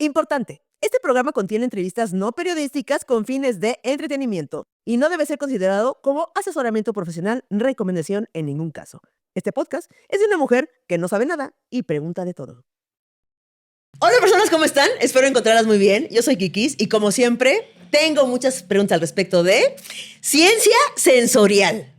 Importante. Este programa contiene entrevistas no periodísticas con fines de entretenimiento y no debe ser considerado como asesoramiento profesional, recomendación en ningún caso. Este podcast es de una mujer que no sabe nada y pregunta de todo. Hola personas, ¿cómo están? Espero encontrarlas muy bien. Yo soy Kikis y como siempre tengo muchas preguntas al respecto de ciencia sensorial.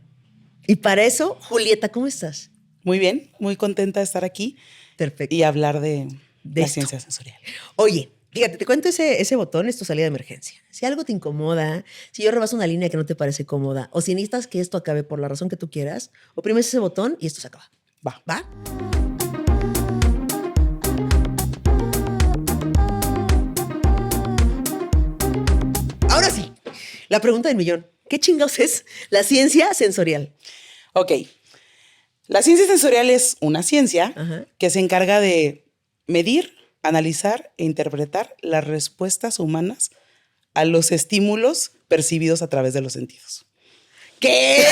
Y para eso, Julieta, ¿cómo estás? Muy bien, muy contenta de estar aquí. Perfecto. Y hablar de la esto. ciencia sensorial. Oye, fíjate, te cuento ese botón, es tu salida de emergencia. Si algo te incomoda, si yo rebaso una línea que no te parece cómoda, o si necesitas que esto acabe por la razón que tú quieras, oprimes ese botón y esto se acaba. Va. ¿Va? Ahora sí, la pregunta del millón. ¿Qué chingados es la ciencia sensorial? Ok. La ciencia sensorial es una ciencia que se encarga de medir, analizar e interpretar las respuestas humanas a los estímulos percibidos a través de los sentidos. ¿Qué?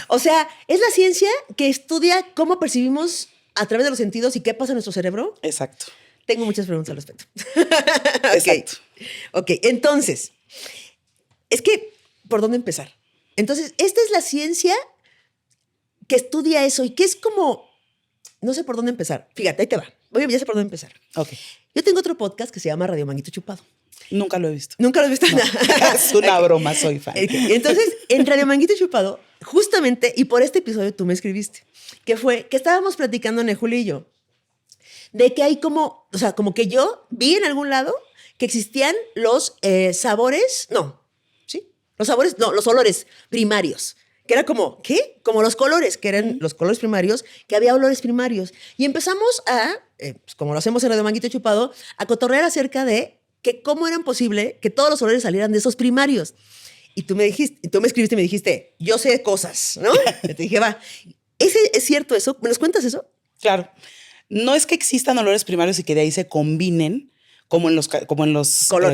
O sea, ¿es la ciencia que estudia cómo percibimos a través de los sentidos y qué pasa en nuestro cerebro? Exacto. Tengo muchas preguntas al respecto. Exacto. Ok, entonces, es que, ¿por dónde empezar? Entonces, esta es la ciencia que estudia eso y que es como, no sé por dónde empezar. Fíjate, ahí te va. Ya sé por dónde empezar. Ok. Yo tengo otro podcast que se llama Radio Manguito Chupado. Nunca lo he visto. ¿Nunca lo has visto? No. Es una broma, soy fan. Okay. Entonces, en Radio Manguito Chupado, justamente, y por este episodio tú me escribiste, que fue que estábamos platicando Nejuli y yo, de que hay como, o sea, como que yo vi en algún lado que existían los sabores, no, ¿sí? Los sabores, no, los olores primarios. Que era como, ¿qué? Como los colores, que eran los colores primarios, que había olores primarios. Y empezamos a, pues como lo hacemos en Radio Manguito Chupado, a cotorrear acerca de que cómo era posible que todos los olores salieran de esos primarios. Y tú me escribiste y me dijiste, yo sé cosas, ¿no? Y te dije, va, ¿es cierto eso? ¿Me nos cuentas eso? Claro. No es que existan olores primarios y que de ahí se combinen como en los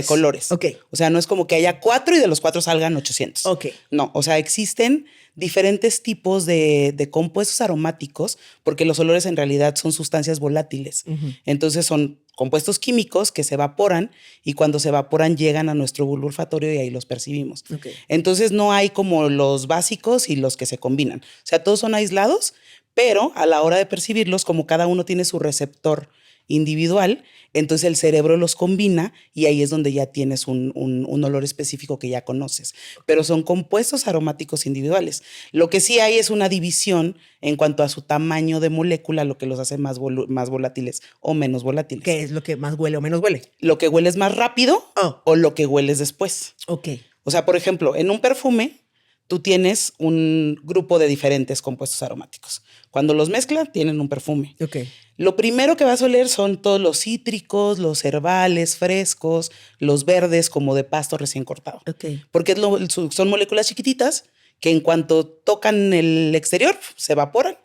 colores. Okay. O sea, no es como que haya 4 y de los 4 salgan 800. Okay. No, o sea, existen diferentes tipos de compuestos aromáticos porque los olores en realidad son sustancias volátiles. Entonces son compuestos químicos que se evaporan y cuando se evaporan llegan a nuestro bulbo olfatorio y ahí los percibimos. Okay. Entonces no hay como los básicos y los que se combinan. O sea, todos son aislados, pero a la hora de percibirlos, como cada uno tiene su receptor individual, entonces el cerebro los combina y ahí es donde ya tienes un olor específico que ya conoces. Pero son compuestos aromáticos individuales. Lo que sí hay es una división en cuanto a su tamaño de molécula, lo que los hace más volátiles o menos volátiles. ¿Qué es lo que más huele o menos huele? Lo que hueles más rápido o lo que hueles después. Ok. O sea, por ejemplo, en un perfume tú tienes un grupo de diferentes compuestos aromáticos. Cuando los mezclan, tienen un perfume. Okay. Lo primero que vas a oler son todos los cítricos, los herbales, frescos, los verdes como de pasto recién cortado. Okay. Porque son moléculas chiquititas que en cuanto tocan el exterior se evaporan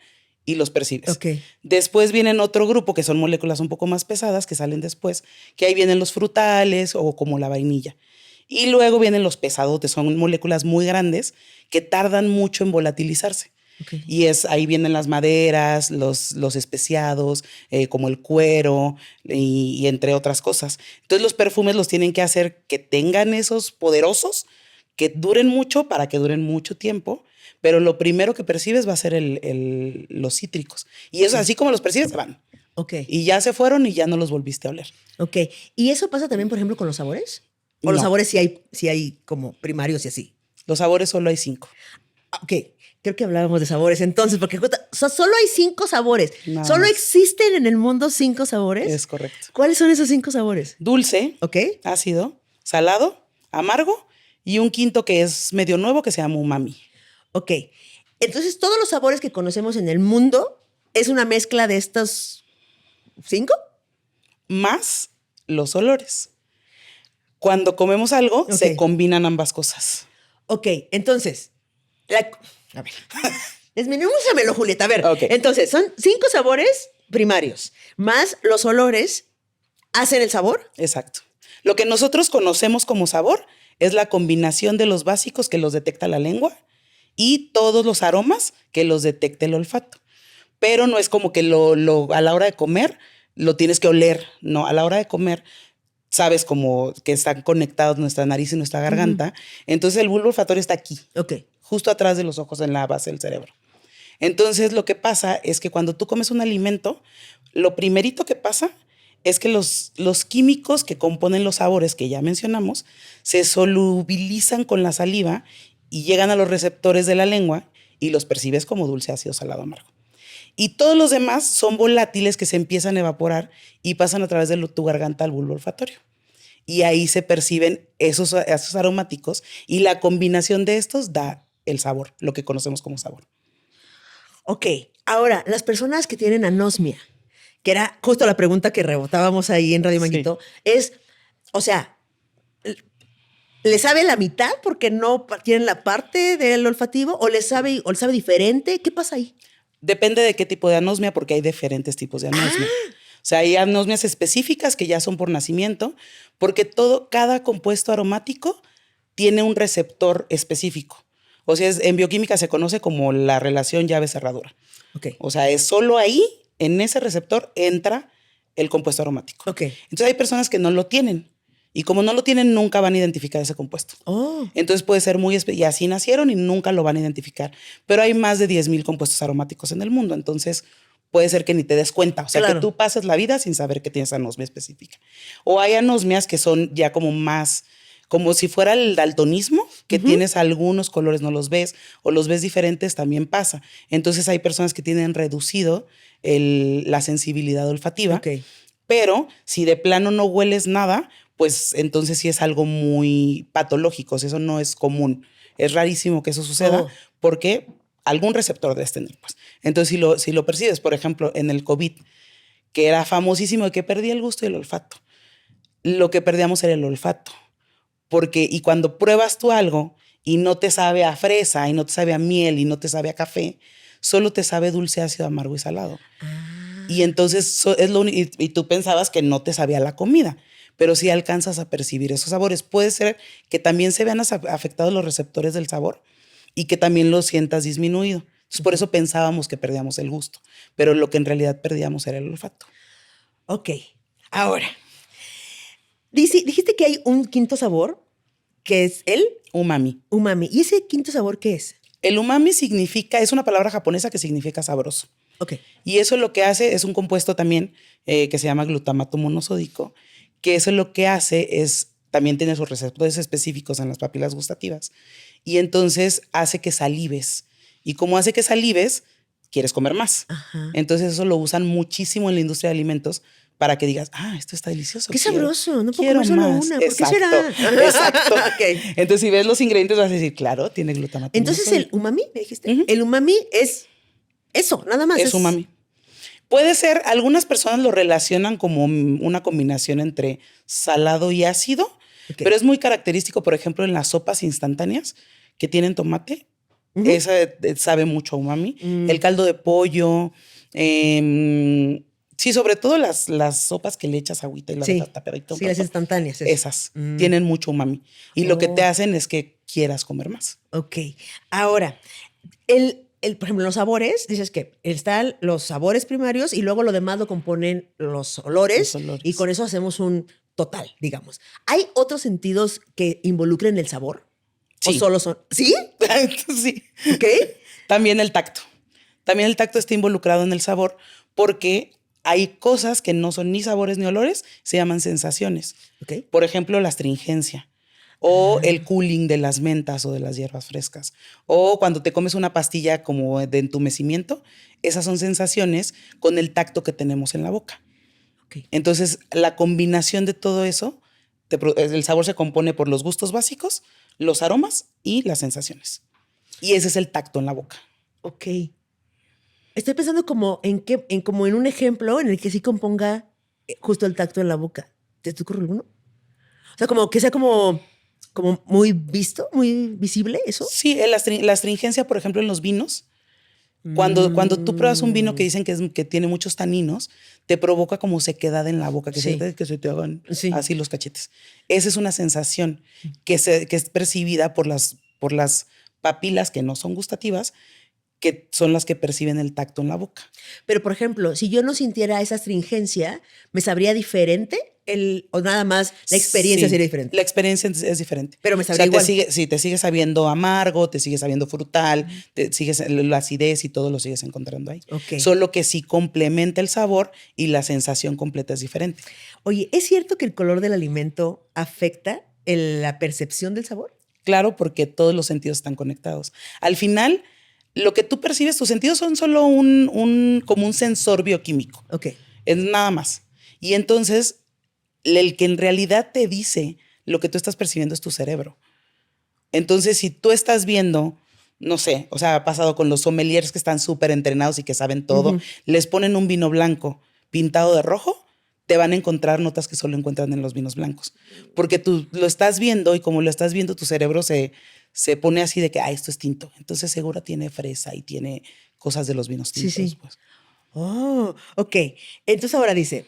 y los percibes. Okay. Después vienen otro grupo que son moléculas un poco más pesadas que salen después, que ahí vienen los frutales o como la vainilla. Y luego vienen los pesadotes, son moléculas muy grandes que tardan mucho en volatilizarse. Okay. Y ahí vienen las maderas, los especiados, como el cuero y entre otras cosas. Entonces los perfumes los tienen que hacer que tengan esos poderosos, que duren mucho para que duren mucho tiempo, pero lo primero que percibes va a ser los cítricos. Y eso, así como los percibes, se van. Okay. Y ya se fueron y ya no los volviste a oler. Ok. ¿Y eso pasa también, por ejemplo, con los sabores? ¿O los sabores sí hay como primarios y así? Los sabores solo hay 5. Ok. Creo que hablábamos de sabores entonces, porque solo hay 5 sabores. No. ¿Solo existen en el mundo 5 sabores? Es correcto. ¿Cuáles son esos 5 sabores? Dulce, okay, ácido, salado, amargo y un quinto que es medio nuevo que se llama umami. Ok. Entonces, todos los sabores que conocemos en el mundo es una mezcla de estos 5? Más los olores. Cuando comemos algo, se combinan ambas cosas. Ok, entonces, a ver, desmenúzamelo, Julieta. A ver, entonces, son 5 sabores primarios, más los olores hacen el sabor. Exacto. Lo que nosotros conocemos como sabor es la combinación de los básicos que los detecta la lengua y todos los aromas que los detecta el olfato. Pero no es como que a la hora de comer lo tienes que oler. No, a la hora de comer sabes como que están conectados nuestra nariz y nuestra garganta. Entonces el bulbo olfatorio está aquí, Ok. justo atrás de los ojos, en la base del cerebro. Entonces lo que pasa es que cuando tú comes un alimento, lo primerito que pasa es que los químicos que componen los sabores que ya mencionamos se solubilizan con la saliva y llegan a los receptores de la lengua y los percibes como dulce, ácido, salado, amargo. Y todos los demás son volátiles que se empiezan a evaporar y pasan a través de tu garganta al bulbo olfatorio. Y ahí se perciben esos aromáticos y la combinación de estos da el sabor, lo que conocemos como sabor. Ok, ahora, las personas que tienen anosmia, que era justo la pregunta que rebotábamos ahí en Radio Manguito, es, o sea, ¿le sabe la mitad porque no tienen la parte del olfativo o le sabe diferente? ¿Qué pasa ahí? Depende de qué tipo de anosmia, porque hay diferentes tipos de anosmia. O sea, hay anosmias específicas que ya son por nacimiento, porque cada compuesto aromático tiene un receptor específico. O sea, en bioquímica se conoce como la relación llave-cerradura. Okay. O sea, es solo ahí, en ese receptor, entra el compuesto aromático. Okay. Entonces hay personas que no lo tienen. Y como no lo tienen, nunca van a identificar ese compuesto. Oh. Entonces puede ser y así nacieron y nunca lo van a identificar. Pero hay más de 10,000 compuestos aromáticos en el mundo. Entonces puede ser que ni te des cuenta. O sea, claro, que tú pases la vida sin saber que tienes anosmia específica. O hay anosmias que son ya como más, como si fuera el daltonismo, que tienes algunos colores, no los ves, o los ves diferentes, también pasa. Entonces hay personas que tienen reducido la sensibilidad olfativa. Okay. Pero si de plano no hueles nada, pues entonces sí es algo muy patológico. O sea, eso no es común. Es rarísimo que eso suceda porque algún receptor debes tener. Pues. Entonces, si lo percibes, por ejemplo, en el COVID, que era famosísimo de que perdí el gusto y el olfato. Lo que perdíamos era el olfato. Y cuando pruebas tú algo y no te sabe a fresa, y no te sabe a miel, y no te sabe a café, solo te sabe dulce, ácido, amargo y salado. Y entonces es lo único, y tú pensabas que no te sabía la comida, pero sí alcanzas a percibir esos sabores. Puede ser que también se vean afectados los receptores del sabor y que también lo sientas disminuido. Entonces, por eso pensábamos que perdíamos el gusto, pero lo que en realidad perdíamos era el olfato. Ok, ahora, dijiste que hay un quinto sabor, que es el umami. Umami. ¿Y ese quinto sabor qué es? El umami es una palabra japonesa que significa sabroso. Ok. Y eso lo que hace es un compuesto también que se llama glutamato monosódico, que eso lo que hace es, también tiene sus receptores específicos en las papilas gustativas, y entonces hace que salives. Y como hace que salives, quieres comer más. Ajá. Entonces eso lo usan muchísimo en la industria de alimentos para que digas, esto está delicioso. Qué sabroso, no puedo quiero comer solo más. una. ¿Por Exacto, qué será? Exacto. Okay. Entonces si ves los ingredientes vas a decir, claro, tiene glutamato. Entonces el umami, me dijiste, el umami es eso, nada más. Es umami. Puede ser, algunas personas lo relacionan como una combinación entre salado y ácido, pero es muy característico, por ejemplo, en las sopas instantáneas que tienen tomate. Esa sabe mucho a umami. El caldo de pollo, sí, sobre todo las sopas que le echas agüita y las tapadito. Sí, las instantáneas. Esas tienen mucho umami. Y lo que te hacen es que quieras comer más. Ok. Ahora, por ejemplo, los sabores, dices que están los sabores primarios y luego lo demás lo componen los olores. Y con eso hacemos un total, digamos. ¿Hay otros sentidos que involucren el sabor? Sí. ¿O solo son? ¿Sí? Sí. Ok. También el tacto. También el tacto está involucrado en el sabor porque hay cosas que no son ni sabores ni olores, se llaman sensaciones. Okay. Por ejemplo, la astringencia. O el cooling de las mentas o de las hierbas frescas. O cuando te comes una pastilla como de entumecimiento, esas son sensaciones con el tacto que tenemos en la boca. Okay. Entonces, la combinación de todo eso, el sabor se compone por los gustos básicos, los aromas y las sensaciones. Y ese es el tacto en la boca. Ok. Estoy pensando como en un ejemplo en el que sí componga justo el tacto en la boca. ¿Te ocurre alguno? O sea, como que sea como muy visto, muy visible eso. Sí, la astringencia, por ejemplo, en los vinos. Cuando tú pruebas un vino que dicen que tiene muchos taninos, te provoca como sequedad en la boca, que se te hagan así los cachetes. Esa es una sensación que es percibida por las papilas que no son gustativas, que son las que perciben el tacto en la boca. Pero, por ejemplo, si yo no sintiera esa astringencia, ¿me sabría diferente? O nada más la experiencia Sí, sería diferente. La experiencia es diferente. Pero me sabría igual. Te sigue sabiendo amargo, te sigue sabiendo frutal, la acidez y todo lo sigues encontrando ahí. Ok. Solo que sí complementa el sabor y la sensación completa es diferente. Oye, ¿es cierto que el color del alimento afecta la percepción del sabor? Claro, porque todos los sentidos están conectados. Al final, lo que tú percibes, tus sentidos son solo como un sensor bioquímico. Ok. Es nada más. Y entonces, el que en realidad te dice lo que tú estás percibiendo es tu cerebro. Entonces, si tú estás viendo, no sé, o sea, ha pasado con los sommeliers que están súper entrenados y que saben todo, les ponen un vino blanco pintado de rojo, te van a encontrar notas que solo encuentran en los vinos blancos. Porque tú lo estás viendo y como lo estás viendo, tu cerebro se pone así de que, esto es tinto. Entonces seguro tiene fresa y tiene cosas de los vinos tintos. Sí. Pues. Oh, ok. Entonces ahora dice,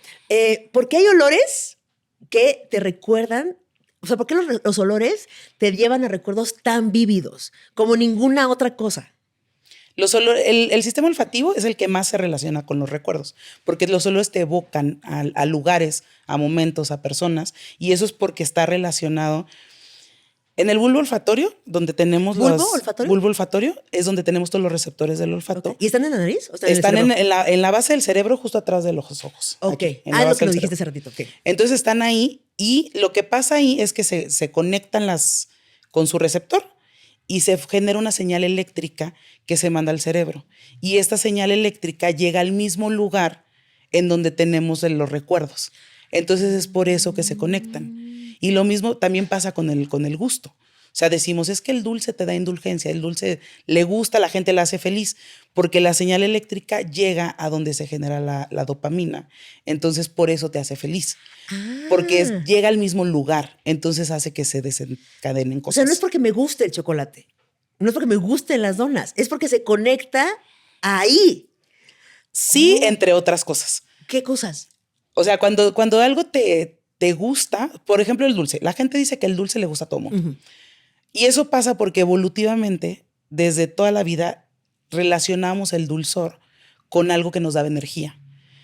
¿por qué hay olores que te recuerdan? O sea, ¿por qué los olores te llevan a recuerdos tan vívidos como ninguna otra cosa? El sistema olfativo es el que más se relaciona con los recuerdos, porque los olores te evocan a lugares, a momentos, a personas, y eso es porque está relacionado. En el bulbo olfatorio, donde tenemos bulbo olfatorio, es donde tenemos todos los receptores del olfato. Okay. ¿Y están en la nariz? ¿O están en la base del cerebro, justo atrás de los ojos. Ok. Aquí, Lo que nos dijiste hace ratito. Okay. Entonces están ahí y lo que pasa ahí es que se conectan con su receptor y se genera una señal eléctrica que se manda al cerebro. Y esta señal eléctrica llega al mismo lugar en donde tenemos los recuerdos. Entonces es por eso que se conectan. Y lo mismo también pasa con el gusto. O sea, decimos, es que el dulce te da indulgencia, el dulce le gusta, la gente la hace feliz, porque la señal eléctrica llega a donde se genera la dopamina. Entonces, por eso te hace feliz. Porque llega al mismo lugar, entonces hace que se desencadenen cosas. O sea, no es porque me guste el chocolate, no es porque me gusten las donas, es porque se conecta ahí. Sí, entre otras cosas. ¿Qué cosas? O sea, cuando algo te gusta, por ejemplo, el dulce. La gente dice que el dulce le gusta a todo mundo. Uh-huh. Y eso pasa porque evolutivamente, desde toda la vida, relacionamos el dulzor con algo que nos da energía.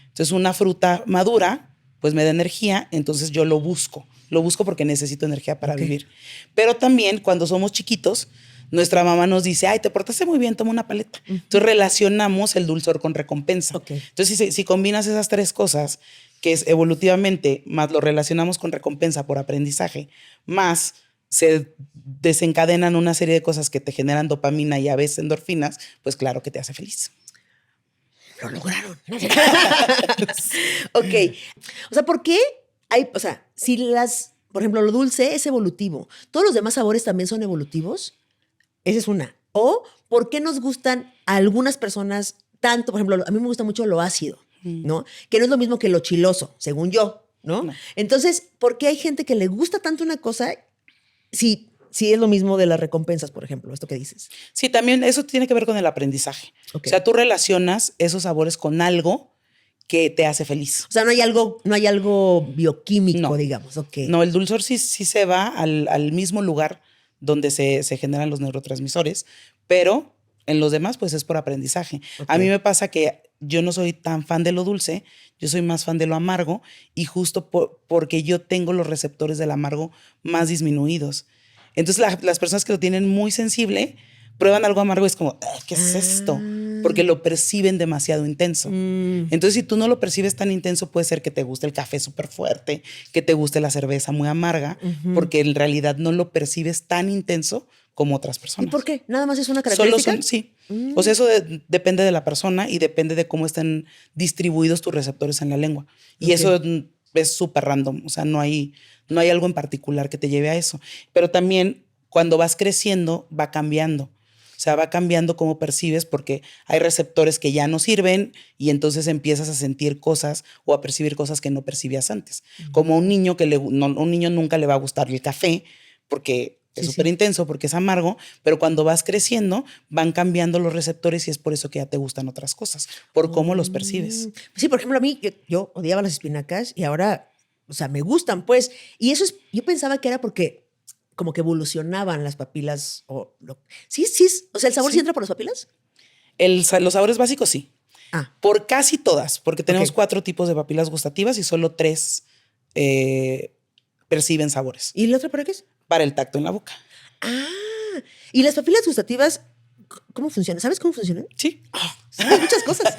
Entonces, una fruta madura, pues me da energía, entonces yo lo busco. Lo busco porque necesito energía para vivir. Pero también, cuando somos chiquitos, nuestra mamá nos dice, te portaste muy bien, toma una paleta. Uh-huh. Entonces, relacionamos el dulzor con recompensa. Okay. Entonces, si combinas esas tres cosas, que es evolutivamente, más lo relacionamos con recompensa por aprendizaje, más se desencadenan una serie de cosas que te generan dopamina y a veces endorfinas, pues claro que te hace feliz. Lo lograron. Ok. O sea, ¿por qué hay, si por ejemplo, lo dulce es evolutivo, ¿todos los demás sabores también son evolutivos? Esa es una. O, ¿por qué nos gustan a algunas personas tanto? Por ejemplo, a mí me gusta mucho lo ácido, ¿no? Que no es lo mismo que lo chiloso, según yo, ¿no? Entonces, ¿por qué hay gente que le gusta tanto una cosa si es lo mismo de las recompensas, por ejemplo, esto que dices? Sí, también eso tiene que ver con el aprendizaje. Okay. O sea, tú relacionas esos sabores con algo que te hace feliz. O sea, no hay algo bioquímico, digamos. Okay. No, el dulzor sí se va al mismo lugar donde se generan los neurotransmisores, pero en los demás, pues es por aprendizaje. Okay. A mí me pasa que yo no soy tan fan de lo dulce, yo soy más fan de lo amargo, y justo porque yo tengo los receptores del amargo más disminuidos. Entonces las personas que lo tienen muy sensible prueban algo amargo y es como, ¿qué es esto? Porque lo perciben demasiado intenso. Entonces, si tú no lo percibes tan intenso, puede ser que te guste el café súper fuerte, que te guste la cerveza muy amarga, porque en realidad no lo percibes tan intenso como otras personas. ¿Y por qué? ¿Nada más es una característica? Sí. O sea, eso depende de la persona y depende de cómo están distribuidos tus receptores en la lengua. Y eso es súper random. O sea, no hay algo en particular que te lleve a eso. Pero también, cuando vas creciendo, va cambiando. O sea, va cambiando cómo percibes porque hay receptores que ya no sirven y entonces empiezas a sentir cosas o a percibir cosas que no percibías antes. Como un niño un niño nunca le va a gustar el café porque es súper intenso, porque es amargo, pero cuando vas creciendo van cambiando los receptores y es por eso que ya te gustan otras cosas, por cómo los percibes. Sí, por ejemplo, a mí yo odiaba las espinacas y ahora, me gustan, pues. Y eso yo pensaba que era porque como que evolucionaban las papilas. Sí. O sea, ¿el sabor sí entra por las papilas? Los sabores básicos sí. Ah, Por casi todas, porque tenemos Ok. 4 tipos de papilas gustativas y solo 3 perciben sabores ¿y la otra para qué es? para el tacto en la boca. Ah, y las papilas gustativas, ¿cómo funcionan? ¿Sabes cómo funcionan? Sí. Sabes muchas cosas.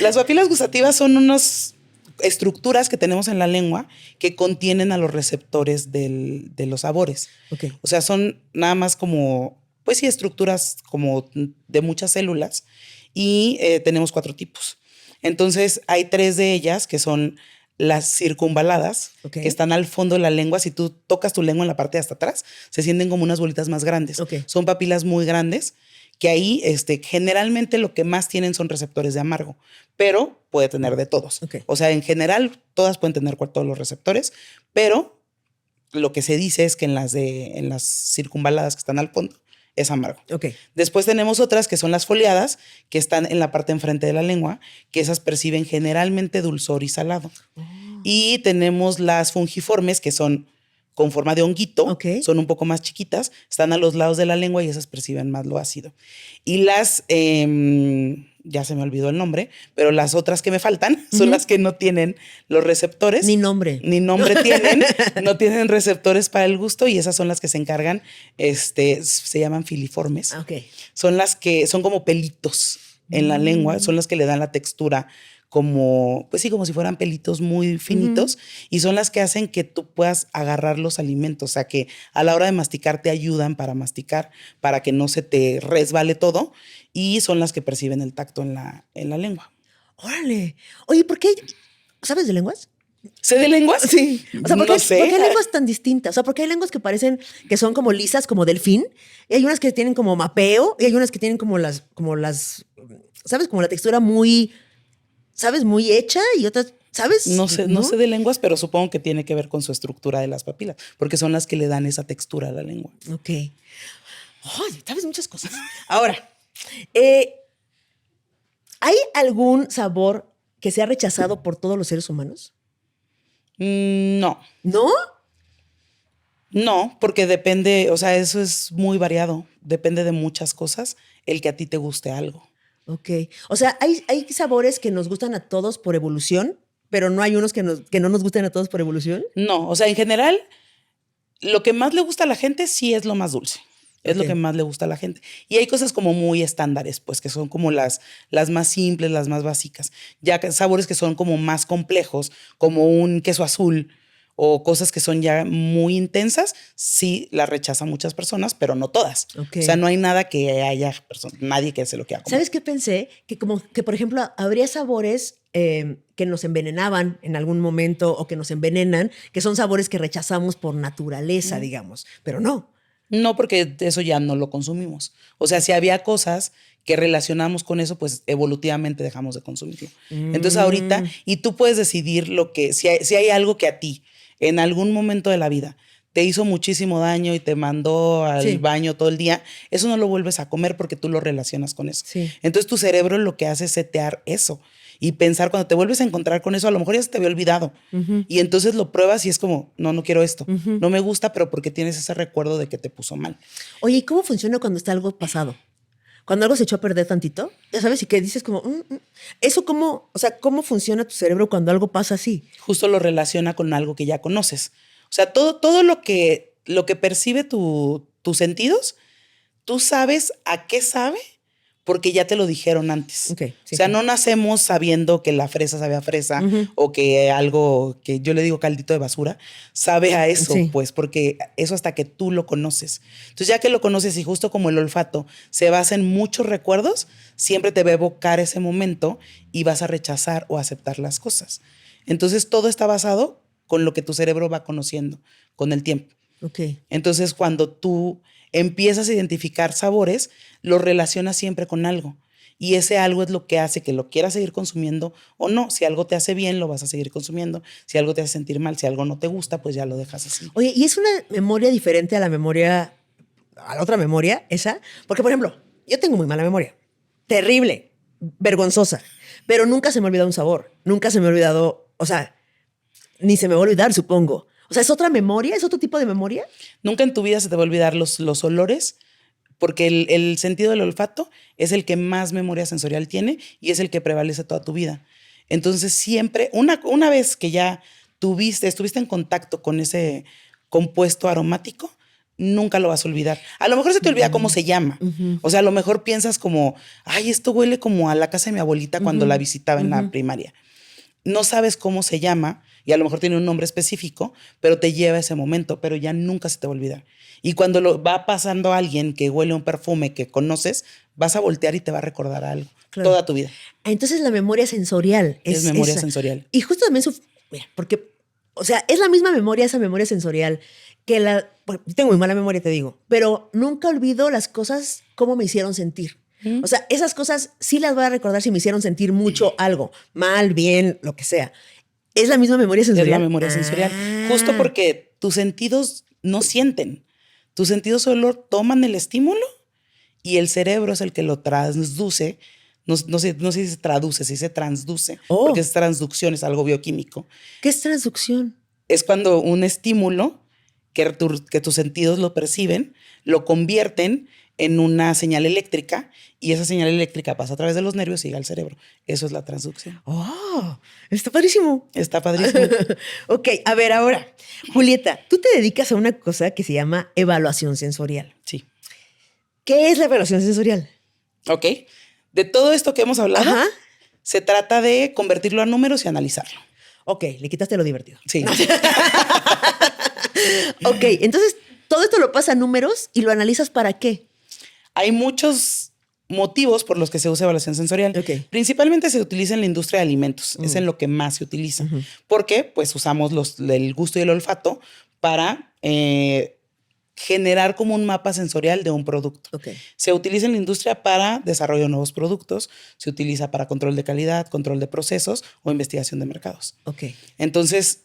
Las papilas gustativas son unas estructuras que tenemos en la lengua que contienen a los receptores de los sabores. Ok. O sea, son nada más como, pues sí, estructuras como de muchas células y tenemos 4 tipos. Entonces, hay 3 de ellas que son las circunvaladas, Ok. que están al fondo de la lengua. Si tú tocas tu lengua en la parte de hasta atrás, se sienten como unas bolitas más grandes. Ok. Son papilas muy grandes que ahí generalmente lo que más tienen son receptores de amargo, pero puede tener de todos. Ok. O sea, en general, todas pueden tener todos los receptores, pero lo que se dice es que en las circunvaladas que están al fondo es amargo. Ok. Después tenemos otras que son las foliadas, que están en la parte enfrente de la lengua, que esas perciben generalmente dulzor y salado. Y tenemos las fungiformes, que son con forma de honguito, Ok. son un poco más chiquitas, están a los lados de la lengua y esas perciben más lo ácido. Y las, ya se me olvidó el nombre, pero las otras que me faltan son las que no tienen los receptores. Ni nombre. Ni nombre tienen, no tienen receptores para el gusto y esas son las que se encargan, se llaman filiformes. Ah, ok. Son las que son como pelitos en la lengua, son las que le dan la textura como, pues sí, como si fueran pelitos muy finitos y son las que hacen que tú puedas agarrar los alimentos, o sea que a la hora de masticar te ayudan para masticar, para que no se te resbale todo y son las que perciben el tacto en la lengua. Órale. Oye, ¿por qué? ¿Sabes de lenguas? ¿Sé de lenguas? Sí. O sea, ¿por qué, no sé. ¿por qué hay lenguas tan distintas? O sea, ¿por qué hay lenguas que parecen que son como lisas, como delfín? Y hay unas que tienen como mapeo, y hay unas que tienen ¿sabes? Como la textura muy, ¿sabes? Muy hecha, y otras, ¿sabes? No sé de lenguas, pero supongo que tiene que ver con su estructura de las papilas, porque son las que le dan esa textura a la lengua. Ok. Sabes muchas cosas. Ahora, ¿hay algún sabor que sea rechazado por todos los seres humanos? No, ¿No? no, porque depende, o sea, eso es muy variado, depende de muchas cosas el que a ti te guste algo. Ok. O sea, hay sabores que nos gustan a todos por evolución, pero no hay unos que no nos gusten a todos por evolución. No, o sea, en general, lo que más le gusta a la gente sí es lo más dulce. Es lo Ok. que más le gusta a la gente. Y hay cosas como muy estándares, pues que son como las más simples, las más básicas. Ya que sabores que son como más complejos, como un queso azul o cosas que son ya muy intensas, sí las rechazan muchas personas, pero no todas. Ok. O sea, no hay nada que haya nadie que se lo quiera comer. ¿Sabes qué pensé? Que como que, por ejemplo, habría sabores que nos envenenaban en algún momento o que nos envenenan, que son sabores que rechazamos por naturaleza, digamos, pero no. No, porque eso ya no lo consumimos. O sea, si había cosas que relacionamos con eso, pues evolutivamente dejamos de consumirlo. Entonces ahorita, y tú puedes decidir si hay algo que a ti, en algún momento de la vida, te hizo muchísimo daño y te mandó al Sí. baño todo el día, eso no lo vuelves a comer porque tú lo relacionas con eso. Sí. Entonces tu cerebro lo que hace es setear eso y pensar cuando te vuelves a encontrar con eso, a lo mejor ya se te había olvidado. Y entonces lo pruebas y es como, no quiero esto. No me gusta, pero porque tienes ese recuerdo de que te puso mal. Oye, ¿y cómo funciona cuando está algo pasado? Cuando algo se echó a perder tantito, ya sabes, y que dices como, eso cómo, o sea, ¿cómo funciona tu cerebro cuando algo pasa así? Justo lo relaciona con algo que ya conoces. O sea, todo lo que percibe tus sentidos, tú sabes a qué sabe porque ya te lo dijeron antes. Ok, sí, o sea, sí. no nacemos sabiendo que la fresa sabe a fresa o que algo que yo le digo caldito de basura sabe a eso, Sí. pues, porque eso hasta que tú lo conoces. Entonces, ya que lo conoces y justo como el olfato se basa en muchos recuerdos, siempre te va a evocar ese momento y vas a rechazar o aceptar las cosas. Entonces, todo está basado con lo que tu cerebro va conociendo con el tiempo. Ok. Entonces, cuando tú empiezas a identificar sabores, los relacionas siempre con algo. Y ese algo es lo que hace que lo quieras seguir consumiendo o no. Si algo te hace bien, lo vas a seguir consumiendo. Si algo te hace sentir mal, si algo no te gusta, pues ya lo dejas así. Oye, ¿y es una memoria diferente a la otra memoria, esa? Porque, por ejemplo, yo tengo muy mala memoria. Terrible, vergonzosa. Pero nunca se me ha olvidado un sabor. Nunca se me ha olvidado, o sea, ni se me va a olvidar, supongo. O sea, ¿es otra memoria? ¿Es otro tipo de memoria? Nunca en tu vida se te va a olvidar los olores, porque el sentido del olfato es el que más memoria sensorial tiene y es el que prevalece toda tu vida. Entonces siempre, una vez que ya estuviste en contacto con ese compuesto aromático, nunca lo vas a olvidar. A lo mejor se te olvida cómo se llama. O sea, a lo mejor piensas como, ay, esto huele como a la casa de mi abuelita cuando la visitaba en la primaria. No sabes cómo se llama y a lo mejor tiene un nombre específico, pero te lleva a ese momento, pero ya nunca se te va a olvidar. Y cuando va pasando alguien que huele un perfume que conoces, vas a voltear y te va a recordar algo. Claro. Toda tu vida. Entonces la memoria sensorial Es memoria esa. sensorial. Y justo también, mira, porque, o sea, es la misma memoria, esa memoria sensorial, que bueno, tengo muy mala memoria, te digo, pero nunca olvido las cosas como me hicieron sentir. O sea, esas cosas sí las voy a recordar si me hicieron sentir mucho algo, mal, bien, lo que sea. Es la misma memoria sensorial. Es la memoria sensorial. Justo porque tus sentidos no sienten. Tus sentidos solo toman el estímulo y el cerebro es el que lo transduce. No sé si se traduce, si se transduce, porque es transducción, es algo bioquímico. ¿Qué es transducción? Es cuando un estímulo que tus sentidos lo perciben, lo convierten en una señal eléctrica y esa señal eléctrica pasa a través de los nervios y llega al cerebro. Eso es la transducción. ¡Oh! Está padrísimo. Está padrísimo. Ok, a ver, ahora, Julieta, tú te dedicas a una cosa que se llama evaluación sensorial. Sí. ¿Qué es la evaluación sensorial? Ok. De todo esto que hemos hablado, se trata de convertirlo a números y analizarlo. Ok, le quitaste lo divertido. Sí. Ok, entonces todo esto lo pasa a números y lo analizas ¿para qué? Hay muchos motivos por los que se usa evaluación sensorial. Okay. Principalmente se utiliza en la industria de alimentos. Es en lo que más se utiliza. Porque pues usamos el gusto y el olfato para generar como un mapa sensorial de un producto. Okay. Se utiliza en la industria para desarrollo de nuevos productos, se utiliza para control de calidad, control de procesos o investigación de mercados. Okay. Entonces,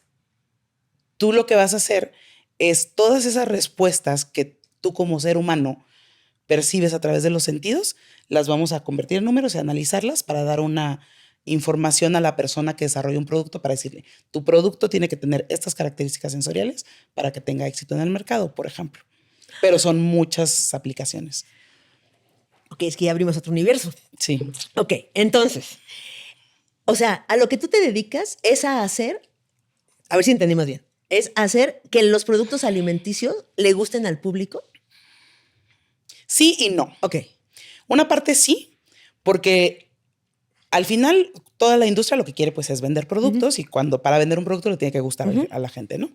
tú lo que vas a hacer es todas esas respuestas que tú como ser humano percibes a través de los sentidos, las vamos a convertir en números y analizarlas para dar una información a la persona que desarrolla un producto para decirle, tu producto tiene que tener estas características sensoriales para que tenga éxito en el mercado, por ejemplo. Pero son muchas aplicaciones. Ok, es que ya abrimos otro universo. Sí. Ok, entonces, o sea, a lo que tú te dedicas es a hacer, a ver si entendimos bien, es hacer que los productos alimenticios le gusten al público. Sí y no. Ok. Una parte sí, porque al final toda la industria lo que quiere pues es vender productos y para vender un producto le tiene que gustar a la gente, ¿no?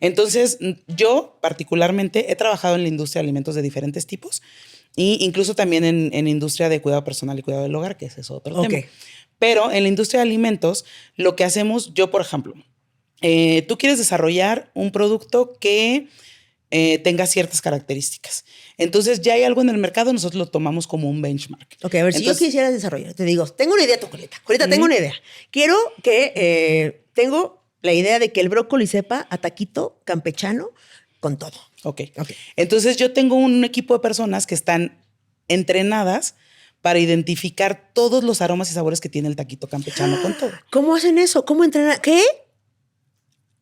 Entonces yo particularmente he trabajado en la industria de alimentos de diferentes tipos e incluso también en industria de cuidado personal y cuidado del hogar, que ese es otro tema. Pero en la industria de alimentos lo que hacemos, yo por ejemplo, tú quieres desarrollar un producto que tenga ciertas características. Entonces ya hay algo en el mercado, nosotros lo tomamos como un benchmark. Ok, a ver, si yo quisiera desarrollar, te digo, tengo una idea, Julieta, tengo una idea. Quiero que, tengo la idea de que el brócoli sepa a taquito campechano con todo. Ok. Entonces yo tengo un equipo de personas que están entrenadas para identificar todos los aromas y sabores que tiene el taquito campechano con todo. ¿Cómo hacen eso? ¿Cómo entrenan? ¿Qué?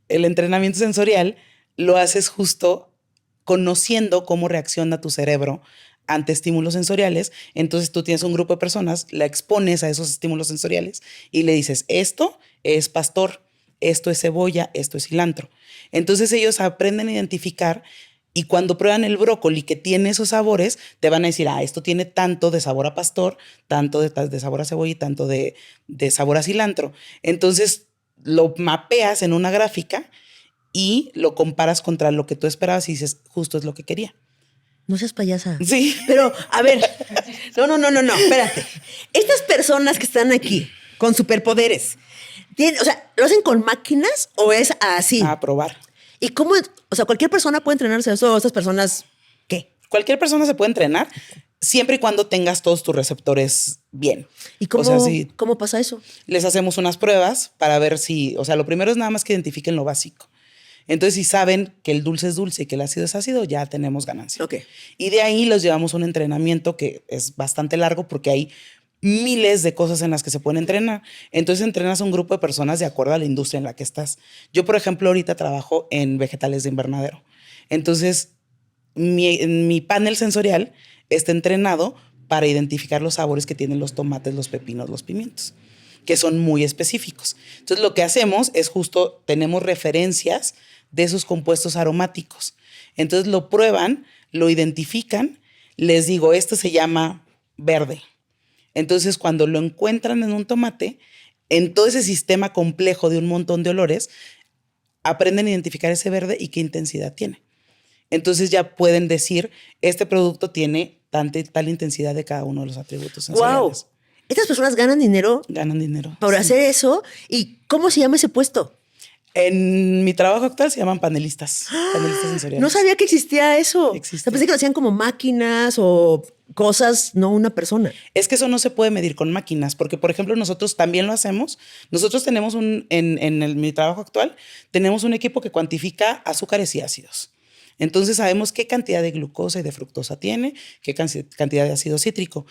El entrenamiento sensorial lo haces justo conociendo cómo reacciona tu cerebro ante estímulos sensoriales. Entonces tú tienes un grupo de personas, la expones a esos estímulos sensoriales y le dices, esto es pastor, esto es cebolla, esto es cilantro. Entonces ellos aprenden a identificar y cuando prueban el brócoli que tiene esos sabores, te van a decir, esto tiene tanto de sabor a pastor, tanto de sabor a cebolla y tanto de sabor a cilantro. Entonces lo mapeas en una gráfica y lo comparas contra lo que tú esperabas y dices, justo es lo que quería. No seas payasa. Sí. Pero, a ver, no, espérate. Estas personas que están aquí con superpoderes, o sea, ¿lo hacen con máquinas o es así? A probar. ¿Y cómo? O sea, ¿cualquier persona puede entrenarse a eso o estas personas qué? Cualquier persona se puede entrenar siempre y cuando tengas todos tus receptores bien. ¿Y cómo pasa eso? Les hacemos unas pruebas para ver si, o sea, lo primero es nada más que identifiquen lo básico. Entonces, si saben que el dulce es dulce y que el ácido es ácido, ya tenemos ganancia. Okay. Y de ahí los llevamos a un entrenamiento que es bastante largo porque hay miles de cosas en las que se pueden entrenar. Entonces, entrenas a un grupo de personas de acuerdo a la industria en la que estás. Yo, por ejemplo, ahorita trabajo en vegetales de invernadero. Entonces, mi panel sensorial está entrenado para identificar los sabores que tienen los tomates, los pepinos, los pimientos, que son muy específicos. Entonces, lo que hacemos es justo, tenemos referencias de esos compuestos aromáticos. Entonces, lo prueban, lo identifican, les digo, esto se llama verde. Entonces, cuando lo encuentran en un tomate, en todo ese sistema complejo de un montón de olores, aprenden a identificar ese verde y qué intensidad tiene. Entonces ya pueden decir, este producto tiene tal intensidad de cada uno de los atributos sensoriales. ¡Wow! Estas personas ganan dinero. Ganan dinero. Por hacer eso. ¿Y cómo se llama ese puesto? En mi trabajo actual se llaman panelistas. Panelistas sensoriales. No sabía que existía eso. Existe. Pensé que lo hacían como máquinas o cosas, no una persona. Es que eso no se puede medir con máquinas, porque, por ejemplo, nosotros también lo hacemos. Nosotros tenemos mi trabajo actual, tenemos un equipo que cuantifica azúcares y ácidos. Entonces sabemos qué cantidad de glucosa y de fructosa tiene, qué cantidad de ácido cítrico.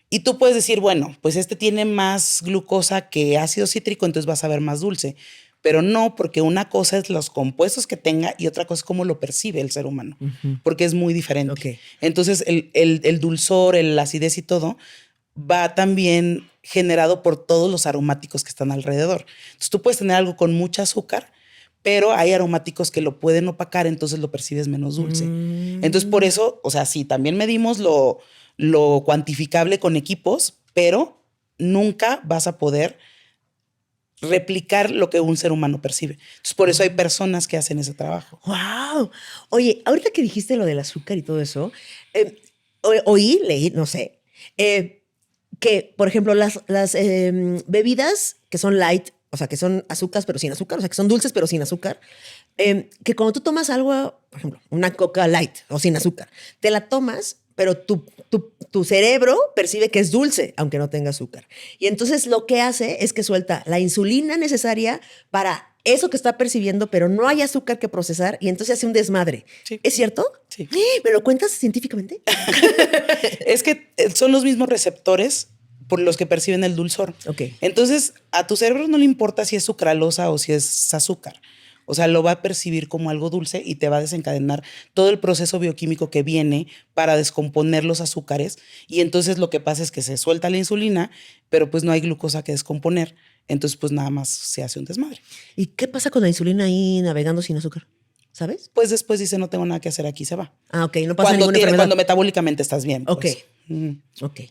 Y tú puedes decir, bueno, pues este tiene más glucosa que ácido cítrico, entonces vas a ver más dulce. Pero no, porque una cosa es los compuestos que tenga y otra cosa es cómo lo percibe el ser humano, porque es muy diferente. Okay. Entonces, el dulzor, la acidez y todo va también generado por todos los aromáticos que están alrededor. Entonces, tú puedes tener algo con mucha azúcar, pero hay aromáticos que lo pueden opacar, entonces lo percibes menos dulce. Entonces, por eso, o sea, sí, también medimos lo cuantificable con equipos, pero nunca vas a poder replicar lo que un ser humano percibe. Entonces, por eso hay personas que hacen ese trabajo. ¡Wow! Oye, ahorita que dijiste lo del azúcar y todo eso, leí, no sé, que, por ejemplo, las bebidas que son light, o sea, que son azúcar pero sin azúcar, o sea, que son dulces pero sin azúcar, que cuando tú tomas algo, por ejemplo, una Coca Light o sin azúcar, te la tomas, pero tu cerebro percibe que es dulce, aunque no tenga azúcar. Y entonces lo que hace es que suelta la insulina necesaria para eso que está percibiendo, pero no hay azúcar que procesar y entonces hace un desmadre. Sí. ¿Es cierto? Sí. ¿Me lo cuentas científicamente? Es que son los mismos receptores por los que perciben el dulzor. Okay. Entonces, a tu cerebro no le importa si es sucralosa o si es azúcar. O sea, lo va a percibir como algo dulce y te va a desencadenar todo el proceso bioquímico que viene para descomponer los azúcares. Y entonces lo que pasa es que se suelta la insulina, pero pues no hay glucosa que descomponer. Entonces, pues nada más se hace un desmadre. ¿Y qué pasa con la insulina ahí navegando sin azúcar? ¿Sabes? Pues después dice, no tengo nada que hacer aquí, se va. Ah, ok. No pasa ninguna enfermedad. Cuando metabólicamente estás bien. Ok. Pues. Ok.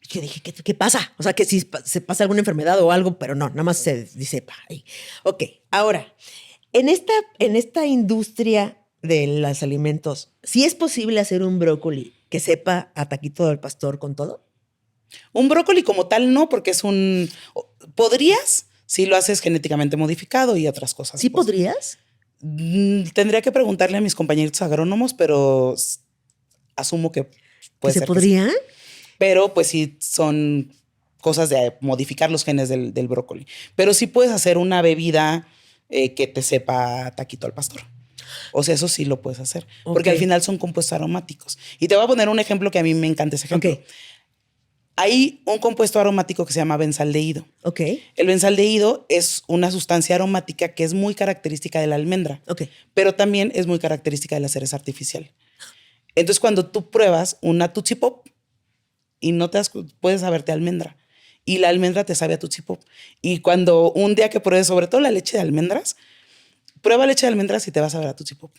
Yo dije, ¿qué pasa? O sea, que si se pasa alguna enfermedad o algo, pero no, nada más se dice, ahí. Ok, ahora, en esta industria de los alimentos, ¿sí es posible hacer un brócoli que sepa a taquito del pastor con todo? Un brócoli como tal no, porque es un... ¿Podrías? Si lo haces genéticamente modificado y otras cosas. ¿Sí pues. podrías? Tendría que preguntarle a mis compañeros agrónomos, pero asumo que puede ¿Que ser se podría? que sí. Pero pues sí son cosas de modificar los genes del brócoli. Pero sí puedes hacer una bebida que te sepa taquito al pastor. O sea, eso sí lo puedes hacer. Okay. Porque al final son compuestos aromáticos. Y te voy a poner un ejemplo que a mí me encanta ese ejemplo. Okay. Hay un compuesto aromático que se llama benzaldehído. Okay. El benzaldehído es una sustancia aromática que es muy característica de la almendra. Okay. Pero también es muy característica de la cereza artificial. Entonces, cuando tú pruebas una Tootsie Pop y no puedes saberte a almendra. Y la almendra te sabe a Tootsie Pop. Y cuando un día que pruebes, sobre todo la leche de almendras, prueba leche de almendras y te vas a ver a Tootsie Pop.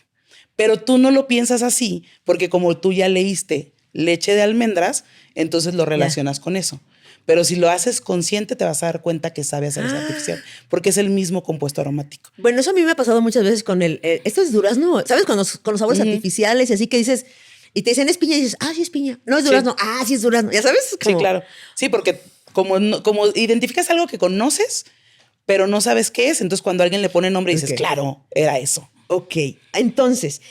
Pero tú no lo piensas así, porque como tú ya leíste leche de almendras, entonces lo relacionas con eso. Pero si lo haces consciente, te vas a dar cuenta que sabe a cereza artificial, porque es el mismo compuesto aromático. Bueno, eso a mí me ha pasado muchas veces con esto es durazno, ¿sabes? Con los sabores artificiales y así que dices... Y te dicen, ¿es piña? Y dices, sí es piña. No es durazno. Sí. Sí es durazno. ¿Ya sabes? Sí, claro. Sí, porque como identificas algo que conoces, pero no sabes qué es, entonces cuando alguien le pone nombre dices, claro, era eso. Ok. Entonces,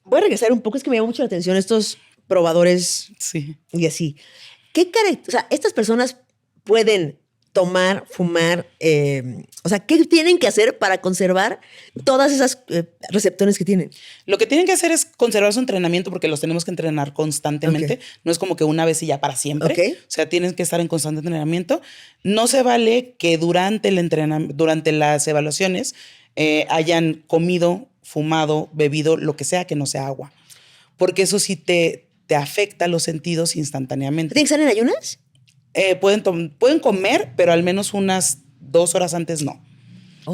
voy a regresar un poco, es que me llama mucho la atención estos probadores. Sí. Y así. O sea, estas personas pueden tomar, fumar, o sea, ¿qué tienen que hacer para conservar todas esas receptores que tienen? Lo que tienen que hacer es conservar su entrenamiento porque los tenemos que entrenar constantemente. Okay. No es como que una vez y ya para siempre. Okay. O sea, tienen que estar en constante entrenamiento. No se vale que durante las evaluaciones hayan comido, fumado, bebido, lo que sea que no sea agua. Porque eso sí te te afecta los sentidos instantáneamente. ¿Tienen que estar en ayunas? Pueden comer, pero al menos unas 2 horas antes no.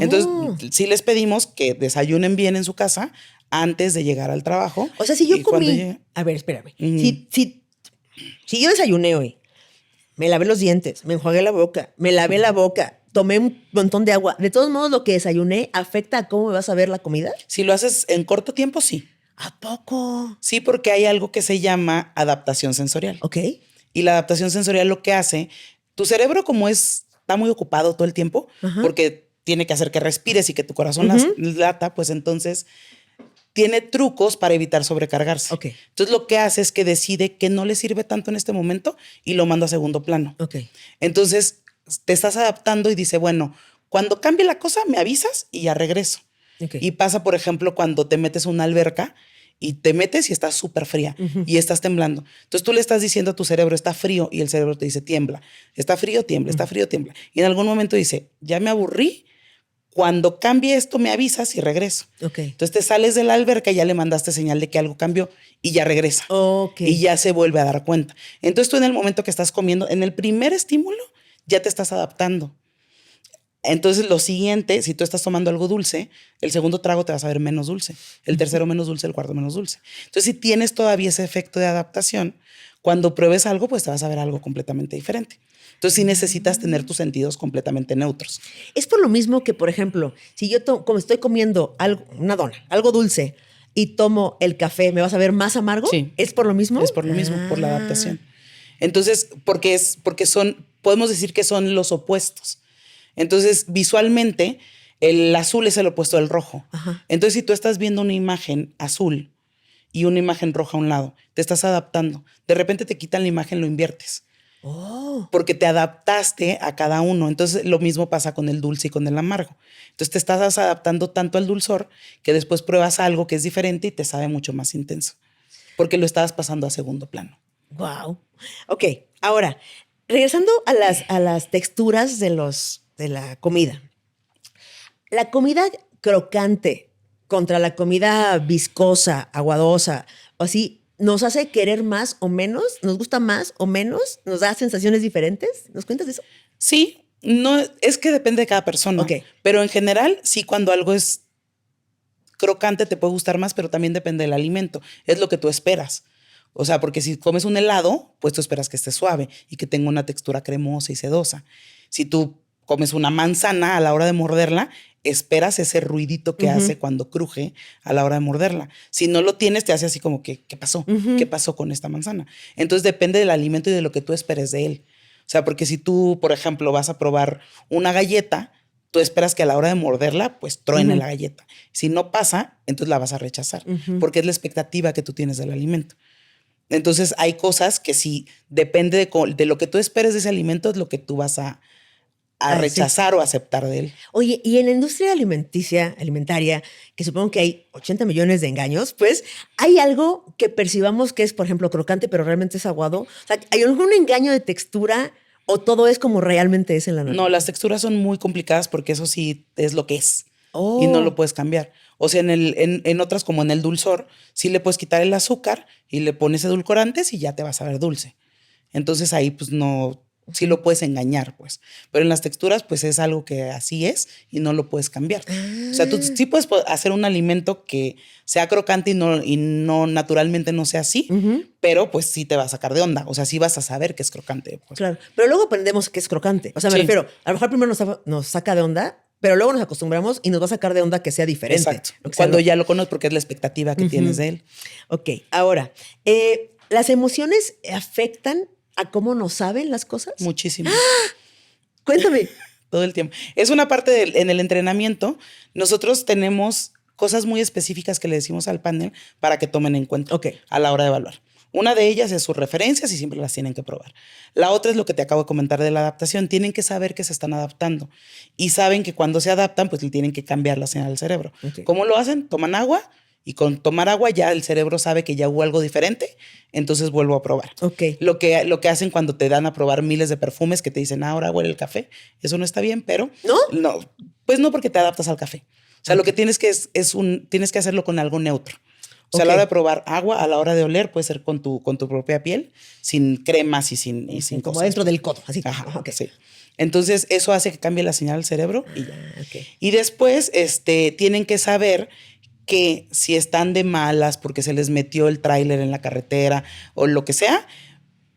Entonces, sí les pedimos que desayunen bien en su casa antes de llegar al trabajo. O sea, si yo comí... A ver, espérame. Si yo desayuné hoy, me lavé los dientes, me enjuagué la boca, me lavé la boca, tomé un montón de agua, de todos modos lo que desayuné afecta a cómo me vas a ver la comida. Si lo haces en corto tiempo, sí. ¿A poco? Sí, porque hay algo que se llama adaptación sensorial. Ok. Y la adaptación sensorial lo que hace, tu cerebro como está muy ocupado todo el tiempo, porque tiene que hacer que respires y que tu corazón lata, pues entonces tiene trucos para evitar sobrecargarse. Okay. Entonces lo que hace es que decide que no le sirve tanto en este momento y lo manda a segundo plano. Okay. Entonces te estás adaptando y dice, bueno, cuando cambie la cosa me avisas y ya regreso. Okay. Y pasa, por ejemplo, cuando te metes a una alberca y te metes y estás súper fría y estás temblando. Entonces tú le estás diciendo a tu cerebro, está frío, y el cerebro te dice, tiembla. Está frío, tiembla, está frío, tiembla. Y en algún momento dice, ya me aburrí, cuando cambie esto me avisas y regreso. Okay. Entonces te sales de la alberca y ya le mandaste señal de que algo cambió y ya regresa. Okay. Y ya se vuelve a dar cuenta. Entonces tú en el momento que estás comiendo, en el primer estímulo, ya te estás adaptando. Entonces lo siguiente, si tú estás tomando algo dulce, el segundo trago te vas a ver menos dulce, el tercero menos dulce, el cuarto menos dulce. Entonces si tienes todavía ese efecto de adaptación, cuando pruebes algo, pues te vas a ver algo completamente diferente. Entonces sí necesitas tener tus sentidos completamente neutros. Es por lo mismo que, por ejemplo, si yo como estoy comiendo algo, una dona, algo dulce, y tomo el café, ¿me vas a ver más amargo? Sí. ¿Es por lo mismo? Es por lo mismo, por la adaptación. Entonces, porque podemos decir que son los opuestos. Entonces, visualmente, el azul es el opuesto del rojo. Ajá. Entonces, si tú estás viendo una imagen azul y una imagen roja a un lado, te estás adaptando. De repente te quitan la imagen, lo inviertes. Oh. Porque te adaptaste a cada uno. Entonces, lo mismo pasa con el dulce y con el amargo. Entonces, te estás adaptando tanto al dulzor que después pruebas algo que es diferente y te sabe mucho más intenso. Porque lo estabas pasando a segundo plano. Wow. Ok, ahora, regresando a las texturas de la comida. La comida crocante contra la comida viscosa, aguadosa, o así, ¿nos hace querer más o menos? ¿Nos gusta más o menos? ¿Nos da sensaciones diferentes? ¿Nos cuentas de eso? Sí, no, es que depende de cada persona. Okay. Pero en general, sí, cuando algo es crocante te puede gustar más, pero también depende del alimento. Es lo que tú esperas. O sea, porque si comes un helado, pues tú esperas que esté suave y que tenga una textura cremosa y sedosa. Si tú comes una manzana, a la hora de morderla, esperas ese ruidito que hace cuando cruje a la hora de morderla. Si no lo tienes, te hace así como que, ¿qué pasó? ¿Qué pasó con esta manzana? Entonces depende del alimento y de lo que tú esperes de él. O sea, porque si tú, por ejemplo, vas a probar una galleta, tú esperas que a la hora de morderla, pues truene la galleta. Si no pasa, entonces la vas a rechazar, porque es la expectativa que tú tienes del alimento. Entonces hay cosas que sí, depende de lo que tú esperes de ese alimento, es lo que tú vas a rechazar o aceptar de él. Oye, y en la industria alimentaria, que supongo que hay 80 millones de engaños, pues, ¿hay algo que percibamos que es, por ejemplo, crocante, pero realmente es aguado? O sea, ¿hay algún engaño de textura o todo es como realmente es en la naturaleza? No, las texturas son muy complicadas porque eso sí es lo que es. Oh. Y no lo puedes cambiar. O sea, en otras, como en el dulzor, sí le puedes quitar el azúcar y le pones edulcorantes y ya te vas a ver dulce. Entonces ahí pues no... Sí lo puedes engañar, pues. Pero en las texturas, pues es algo que así es y no lo puedes cambiar. O sea, tú sí puedes hacer un alimento que sea crocante y no naturalmente no sea así, pero pues sí te va a sacar de onda. O sea, sí vas a saber que es crocante. Pues. Claro, pero luego aprendemos que es crocante. O sea, me refiero, a lo mejor primero nos saca de onda, pero luego nos acostumbramos y nos va a sacar de onda que sea diferente. Exacto. Cuando ya lo conoces, porque es la expectativa que tienes de él. Ok, ahora, ¿las emociones afectan a cómo nos saben las cosas? Muchísimo. ¡Ah! Cuéntame. Todo el tiempo. Es una parte en el entrenamiento. Nosotros tenemos cosas muy específicas que le decimos al panel para que tomen en cuenta a la hora de evaluar. Una de ellas es sus referencias y siempre las tienen que probar. La otra es lo que te acabo de comentar de la adaptación. Tienen que saber que se están adaptando y saben que cuando se adaptan, pues le tienen que cambiar la señal al cerebro. ¿Cómo lo hacen? Toman agua. Y con tomar agua ya el cerebro sabe que ya hubo algo diferente, entonces vuelvo a probar. Lo que hacen cuando te dan a probar miles de perfumes que te dicen, ahora huele el café, eso no está bien, pero... ¿No? Pues no, porque te adaptas al café. O sea, lo que tienes que tienes que hacerlo con algo neutro. O O sea, a la hora de probar agua, a la hora de oler, puede ser con tu propia piel, sin cremas y sin como cosas. dentro del codo, así. Ajá, Ok. sí. Entonces, eso hace que cambie la señal al cerebro y ya. Ok. Y después, tienen que saber que si están de malas porque se les metió el tráiler en la carretera o lo que sea,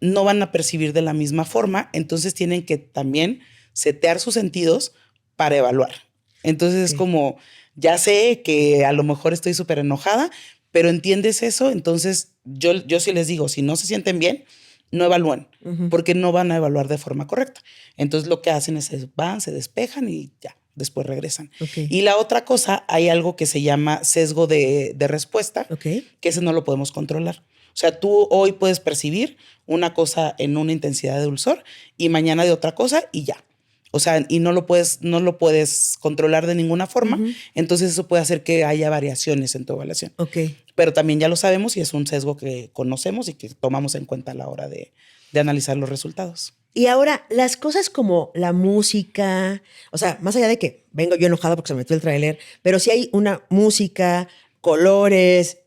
no van a percibir de la misma forma. Entonces, tienen que también setear sus sentidos para evaluar. Entonces, es como, ya sé que a lo mejor estoy súper enojada, pero entiendes eso. Entonces, yo sí les digo, si no se sienten bien, no evalúen, porque no van a evaluar de forma correcta. Entonces lo que hacen es van, se despejan y ya, después regresan. Okay. Y la otra cosa, hay algo que se llama sesgo de respuesta, que ese no lo podemos controlar. O sea, tú hoy puedes percibir una cosa en una intensidad de dulzor y mañana de otra cosa y ya. O sea, y no lo puedes controlar de ninguna forma. Entonces eso puede hacer que haya variaciones en tu evaluación. Pero también ya lo sabemos y es un sesgo que conocemos y que tomamos en cuenta a la hora de analizar los resultados. Y ahora, las cosas como la música, o sea, más allá de que vengo yo enojada porque se me metió el tráiler, pero si hay una música, colores,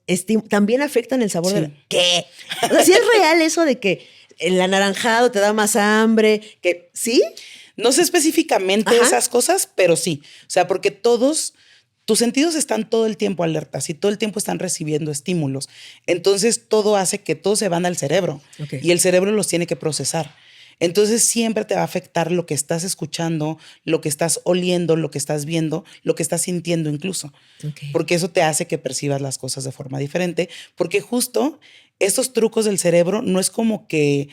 también afectan el sabor de ¿Qué? O sea, ¿sí es real eso de que el anaranjado te da más hambre? ¿Que sí? No sé específicamente esas cosas, pero sí. O sea, porque tus sentidos están todo el tiempo alertas y todo el tiempo están recibiendo estímulos. Entonces, todo hace que todos se van al cerebro y el cerebro los tiene que procesar. Entonces, siempre te va a afectar lo que estás escuchando, lo que estás oliendo, lo que estás viendo, lo que estás sintiendo incluso. Porque eso te hace que percibas las cosas de forma diferente. Porque justo estos trucos del cerebro no es como que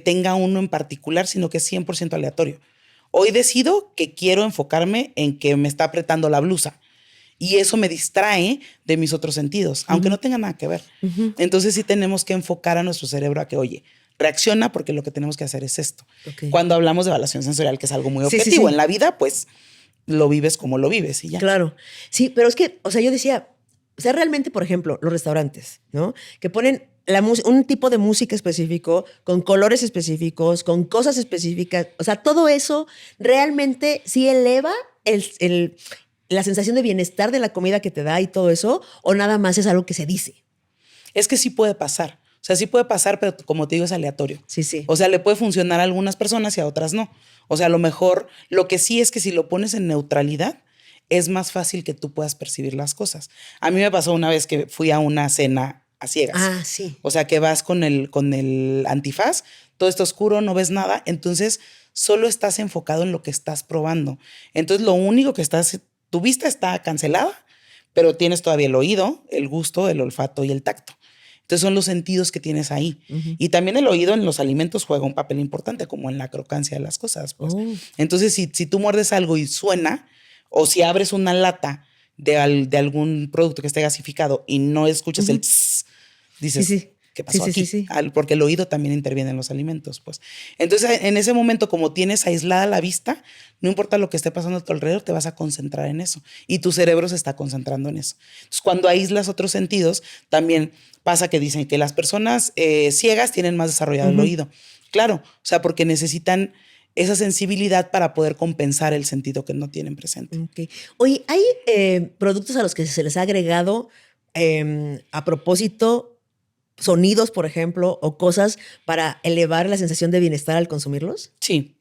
tenga uno en particular, sino que es 100% aleatorio. Hoy decido que quiero enfocarme en que me está apretando la blusa. Y eso me distrae de mis otros sentidos, aunque no tenga nada que ver. Entonces sí tenemos que enfocar a nuestro cerebro a que, oye, reacciona porque lo que tenemos que hacer es esto. Cuando hablamos de evaluación sensorial, que es algo muy objetivo en la vida, pues lo vives como lo vives y ya. Claro. Sí, pero es que, o sea, yo decía, o sea, realmente, por ejemplo, los restaurantes, ¿no? Que ponen un tipo de música específico, con colores específicos, con cosas específicas. O sea, todo eso realmente sí eleva la sensación de bienestar de la comida que te da y todo eso, o nada más es algo que se dice. Es que sí puede pasar. O sea, sí puede pasar, pero como te digo, es aleatorio. Sí. O sea, le puede funcionar a algunas personas y a otras no. O sea, a lo mejor lo que sí es que si lo pones en neutralidad, es más fácil que tú puedas percibir las cosas. A mí me pasó una vez que fui a una cena a ciegas. Sí. O sea, que vas con el antifaz, todo está oscuro, no ves nada, entonces solo estás enfocado en lo que estás probando. Entonces, lo único que tu vista está cancelada, pero tienes todavía el oído, el gusto, el olfato y el tacto. Entonces, son los sentidos que tienes ahí. Y también el oído en los alimentos juega un papel importante, como en la crocancia de las cosas. Pues. Entonces, si tú muerdes algo y suena, o si abres una lata de algún producto que esté gasificado y no escuchas el tss, dices, ¿qué pasó aquí? Sí. Porque el oído también interviene en los alimentos, pues. Entonces, en ese momento, como tienes aislada la vista, no importa lo que esté pasando a tu alrededor, te vas a concentrar en eso. Y tu cerebro se está concentrando en eso. Entonces, cuando aíslas otros sentidos, también pasa que dicen que las personas ciegas tienen más desarrollado el oído. Claro, o sea, porque necesitan esa sensibilidad para poder compensar el sentido que no tienen presente. Oye, ¿hay productos a los que se les ha agregado a propósito sonidos, por ejemplo, o cosas para elevar la sensación de bienestar al consumirlos? Sí.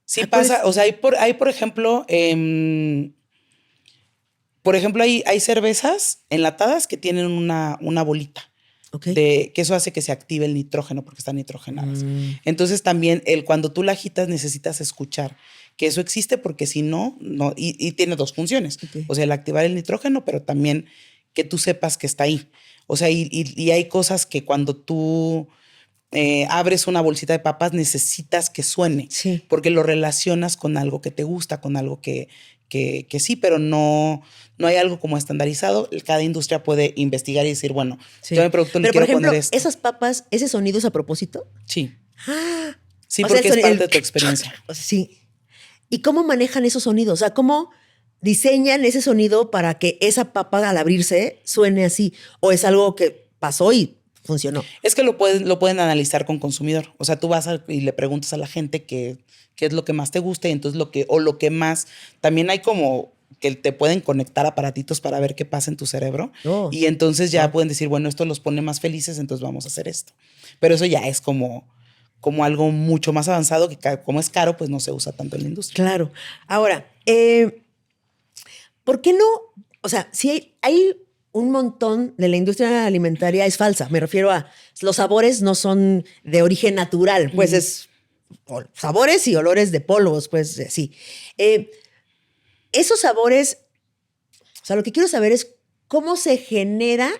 Sí pasa. O sea, hay por ejemplo, hay cervezas enlatadas que tienen una bolita. Que eso hace que se active el nitrógeno porque están nitrogenadas. Entonces también cuando tú la agitas necesitas escuchar que eso existe porque si no, y tiene dos funciones. O sea, el activar el nitrógeno, pero también que tú sepas que está ahí. O sea, y hay cosas que cuando tú abres una bolsita de papas necesitas que suene. Porque lo relacionas con algo que te gusta, con algo que sí, pero no hay algo como estandarizado. Cada industria puede investigar y decir, bueno, yo a mi producto le quiero poner esto. ¿Esas papas, ese sonido es a propósito? Sí. Sí, porque es parte de tu experiencia. Sí. ¿Y cómo manejan esos sonidos? O sea, ¿cómo diseñan ese sonido para que esa papa al abrirse suene así? ¿O es algo que pasó y funcionó? Es que lo pueden analizar con consumidor. O sea, tú vas y le preguntas a la gente qué es lo que más te gusta y entonces lo que más. También hay como que te pueden conectar aparatitos para ver qué pasa en tu cerebro. Oh. Y entonces ya pueden decir, bueno, esto los pone más felices, entonces vamos a hacer esto. Pero eso ya es como algo mucho más avanzado que como es caro, pues no se usa tanto en la industria. Claro. Ahora, ¿por qué no? O sea, si hay un montón de la industria alimentaria es falsa. Me refiero a los sabores no son de origen natural, pues es sabores y olores de polvos, pues sí. Esos sabores, o sea, lo que quiero saber es cómo se genera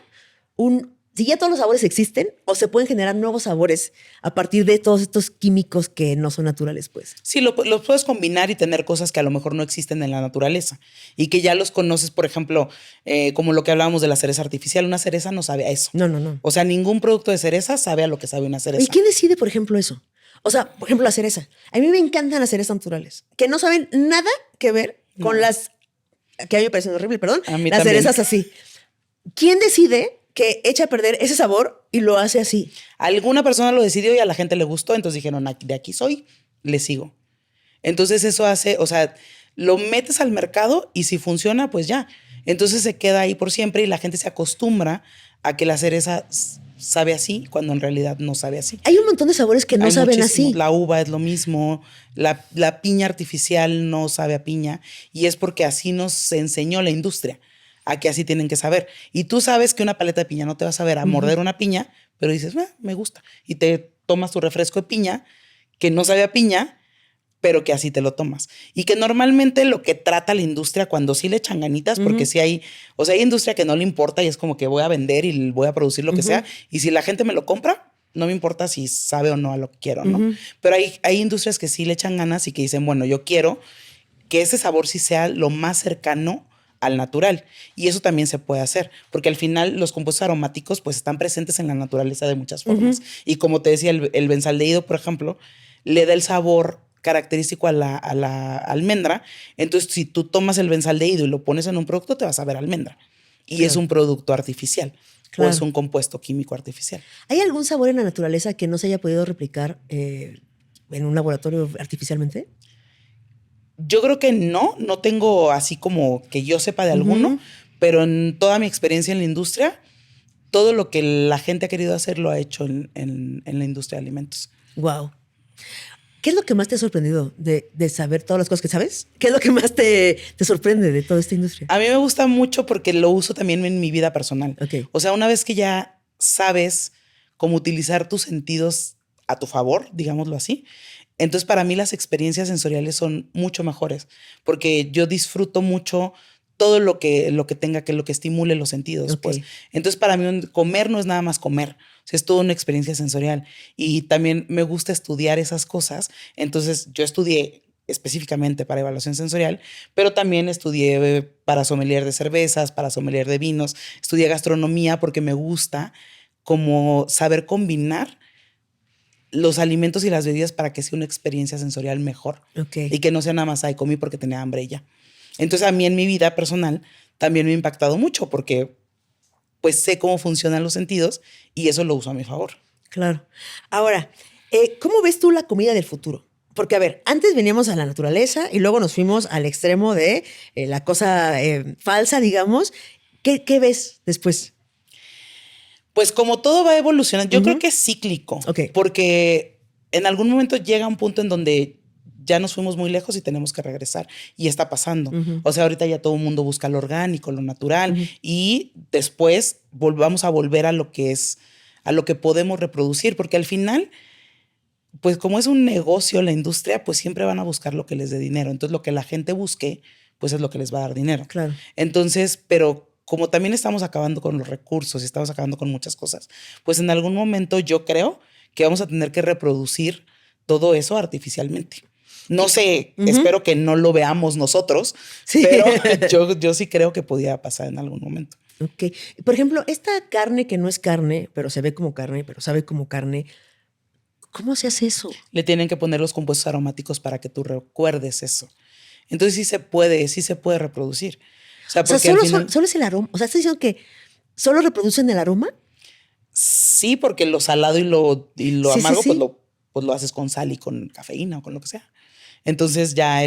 si ya todos los sabores existen o se pueden generar nuevos sabores a partir de todos estos químicos que no son naturales, pues. Sí, los puedes combinar y tener cosas que a lo mejor no existen en la naturaleza y que ya los conoces, por ejemplo, como lo que hablábamos de la cereza artificial. Una cereza no sabe a eso. No. O sea, ningún producto de cereza sabe a lo que sabe una cereza. ¿Y quién decide, por ejemplo, eso? O sea, por ejemplo, la cereza. A mí me encantan las cerezas naturales, que no saben nada que ver con las que a mí me parecen horribles, perdón. A mí las también. cerezas así. ¿Quién decide que echa a perder ese sabor y lo hace así? Alguna persona lo decidió y a la gente le gustó, entonces dijeron, de aquí soy, le sigo. Entonces eso hace, o sea, lo metes al mercado y si funciona, pues ya. Entonces se queda ahí por siempre y la gente se acostumbra a que la cereza sabe así cuando en realidad no sabe así. Hay un montón de sabores que no Hay saben muchísimos. así. La uva es lo mismo, la piña artificial no sabe a piña y es porque así nos enseñó la industria, a que así tienen que saber. Y tú sabes que una paleta de piña no te va a saber a morder una piña, pero dices, me gusta. Y te tomas tu refresco de piña que no sabe a piña, pero que así te lo tomas. Y que normalmente lo que trata la industria cuando sí le echan ganitas, porque sí hay, o sea, hay industria que no le importa y es como que voy a vender y voy a producir lo que sea. Y si la gente me lo compra, no me importa si sabe o no a lo que quiero, ¿no? Pero hay industrias que sí le echan ganas y que dicen, bueno, yo quiero que ese sabor sí sea lo más cercano al natural. Y eso también se puede hacer, porque al final los compuestos aromáticos pues están presentes en la naturaleza de muchas formas. Y como te decía, el benzaldehído, por ejemplo, le da el sabor característico a la almendra. Entonces, si tú tomas el benzaldehído y lo pones en un producto, te vas a ver almendra. Y es un producto artificial. Claro. O es un compuesto químico artificial. ¿Hay algún sabor en la naturaleza que no se haya podido replicar en un laboratorio artificialmente? Yo creo que no tengo así como que yo sepa de alguno, pero en toda mi experiencia en la industria, todo lo que la gente ha querido hacer lo ha hecho en la industria de alimentos. Wow. ¿Qué es lo que más te ha sorprendido de saber todas las cosas que sabes? ¿Qué es lo que más te sorprende de toda esta industria? A mí me gusta mucho porque lo uso también en mi vida personal. Okay. O sea, una vez que ya sabes cómo utilizar tus sentidos a tu favor, digámoslo así, entonces para mí las experiencias sensoriales son mucho mejores porque yo disfruto mucho todo lo que tenga, lo que estimule los sentidos. Okay. Pues. Entonces para mí comer no es nada más comer. O sea, es toda una experiencia sensorial y también me gusta estudiar esas cosas. Entonces yo estudié específicamente para evaluación sensorial, pero también estudié para sommelier de cervezas, para sommelier de vinos, estudié gastronomía porque me gusta como saber combinar los alimentos y las bebidas para que sea una experiencia sensorial mejor. Okay. Y que no sea nada más, ay, comí porque tenía hambre y ya. Entonces a mí en mi vida personal también me ha impactado mucho porque pues sé cómo funcionan los sentidos y eso lo uso a mi favor. Claro. Ahora, ¿cómo ves tú la comida del futuro? Porque, a ver, antes veníamos a la naturaleza y luego nos fuimos al extremo de la cosa falsa, digamos. ¿Qué ves después? Pues como todo va evolucionando, yo creo que es cíclico. Okay. Porque en algún momento llega un punto en donde ya nos fuimos muy lejos y tenemos que regresar. Y está pasando. O sea, ahorita ya todo el mundo busca lo orgánico, lo natural. Y después vamos a volver a lo que es, a lo que podemos reproducir. Porque al final, pues como es un negocio la industria, pues siempre van a buscar lo que les dé dinero. Entonces lo que la gente busque, pues es lo que les va a dar dinero. Claro. Entonces, pero como también estamos acabando con los recursos y estamos acabando con muchas cosas, pues en algún momento yo creo que vamos a tener que reproducir todo eso artificialmente. No sé, espero que no lo veamos nosotros, sí. Pero yo sí creo que podía pasar en algún momento. Ok. Por ejemplo, esta carne que no es carne, pero se ve como carne, pero sabe como carne, ¿cómo se hace eso? Le tienen que poner los compuestos aromáticos para que tú recuerdes eso. Entonces sí se puede reproducir. O sea, solo es el aroma. O sea, ¿estás diciendo que solo reproducen el aroma? Sí, porque lo salado y lo amargo, sí. Pues lo haces con sal y con cafeína o con lo que sea. Entonces ya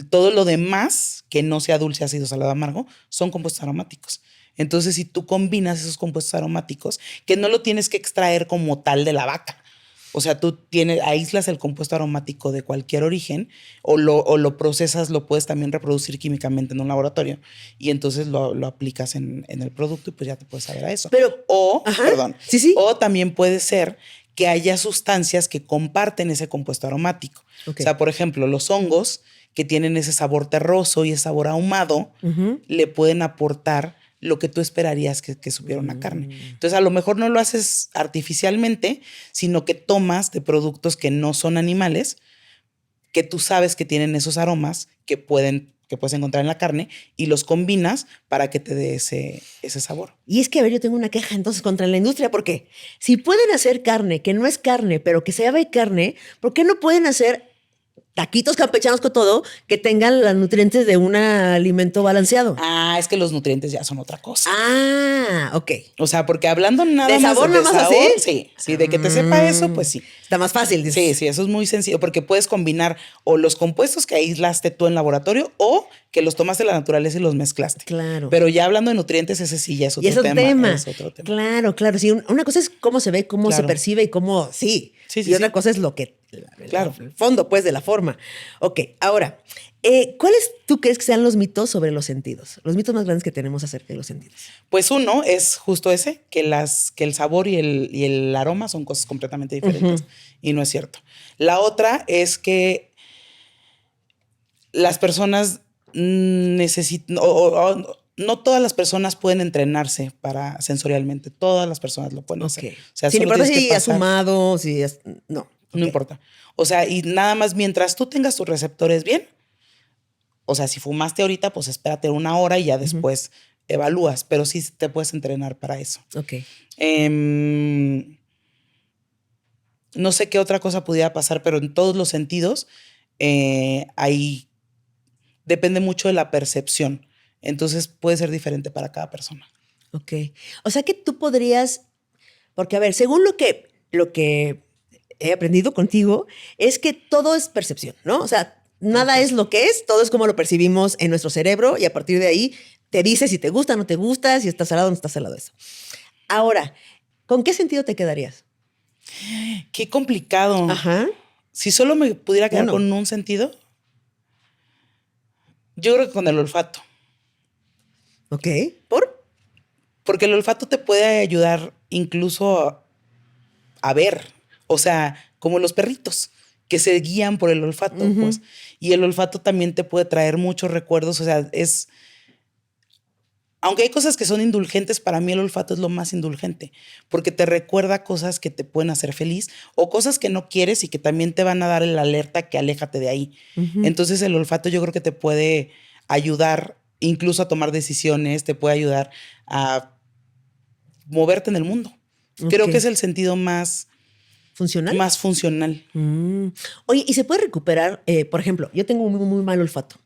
Todo lo demás, que no sea dulce, ácido, salado, amargo, son compuestos aromáticos. Entonces, si tú combinas esos compuestos aromáticos, que no lo tienes que extraer como tal de la vaca. O sea, tú aíslas el compuesto aromático de cualquier origen o lo procesas, lo puedes también reproducir químicamente en un laboratorio y entonces lo aplicas en el producto y pues ya te puedes saber a eso. Pero, Perdón, sí. O también puede ser que haya sustancias que comparten ese compuesto aromático. Okay. O sea, por ejemplo, los hongos que tienen ese sabor terroso y ese sabor ahumado, le pueden aportar lo que tú esperarías que supiera una carne. Entonces, a lo mejor no lo haces artificialmente, sino que tomas de productos que no son animales, que tú sabes que tienen esos aromas que puedes encontrar en la carne y los combinas para que te dé ese sabor. Y es que, a ver, yo tengo una queja entonces contra la industria, porque si pueden hacer carne que no es carne, pero que se llame carne, ¿por qué no pueden hacer taquitos campechanos con todo que tengan los nutrientes de un alimento balanceado? Ah, es que los nutrientes ya son otra cosa. Ah, ok. O sea, porque hablando nada ¿De más sabor de nomás sabor, así? sí, de que te sepa eso, pues sí. Está más fácil. Dices. Sí, eso es muy sencillo, porque puedes combinar o los compuestos que aislaste tú en laboratorio o que los tomaste de la naturaleza y los mezclaste. Claro. Pero ya hablando de nutrientes, ese sí ya es otro y es otro tema. Es otro tema. Claro. Sí, una cosa es cómo se ve, cómo se percibe y cómo, sí. Y otra cosa es lo que, el fondo, pues, de la forma. Ok, ahora, ¿cuáles tú crees que sean los mitos sobre los sentidos? Los mitos más grandes que tenemos acerca de los sentidos. Pues uno es justo ese, que el sabor y el aroma son cosas completamente diferentes. Y no es cierto. La otra es que las personas necesitan, no todas las personas pueden entrenarse para sensorialmente. Todas las personas lo pueden hacer. O sea, sin importar si has fumado, si es... No. No importa. O sea, y nada más mientras tú tengas tus receptores bien, o sea, si fumaste ahorita, pues espérate una hora y ya después evalúas, pero sí te puedes entrenar para eso. Ok. No sé qué otra cosa pudiera pasar, pero en todos los sentidos ahí depende mucho de la percepción. Entonces puede ser diferente para cada persona. Ok. O sea que tú podrías, porque a ver, según lo que he aprendido contigo, es que todo es percepción, ¿no? O sea, nada es lo que es, todo es como lo percibimos en nuestro cerebro y a partir de ahí te dice si te gusta o no te gusta, si está salado o no está salado eso. Ahora, ¿con qué sentido te quedarías? Qué complicado. Ajá. Si solo me pudiera quedar con un sentido, yo creo que con el olfato. Ok. ¿Por? Porque el olfato te puede ayudar incluso a ver. O sea, como los perritos que se guían por el olfato, pues. Y el olfato también te puede traer muchos recuerdos. O sea, aunque hay cosas que son indulgentes, para mí el olfato es lo más indulgente, porque te recuerda cosas que te pueden hacer feliz o cosas que no quieres y que también te van a dar el alerta que aléjate de ahí. Entonces el olfato yo creo que te puede ayudar incluso a tomar decisiones, te puede ayudar a moverte en el mundo. Creo que es el sentido más... ¿Funcional? Más funcional. Oye, ¿y se puede recuperar? Por ejemplo, yo tengo muy, muy mal olfato.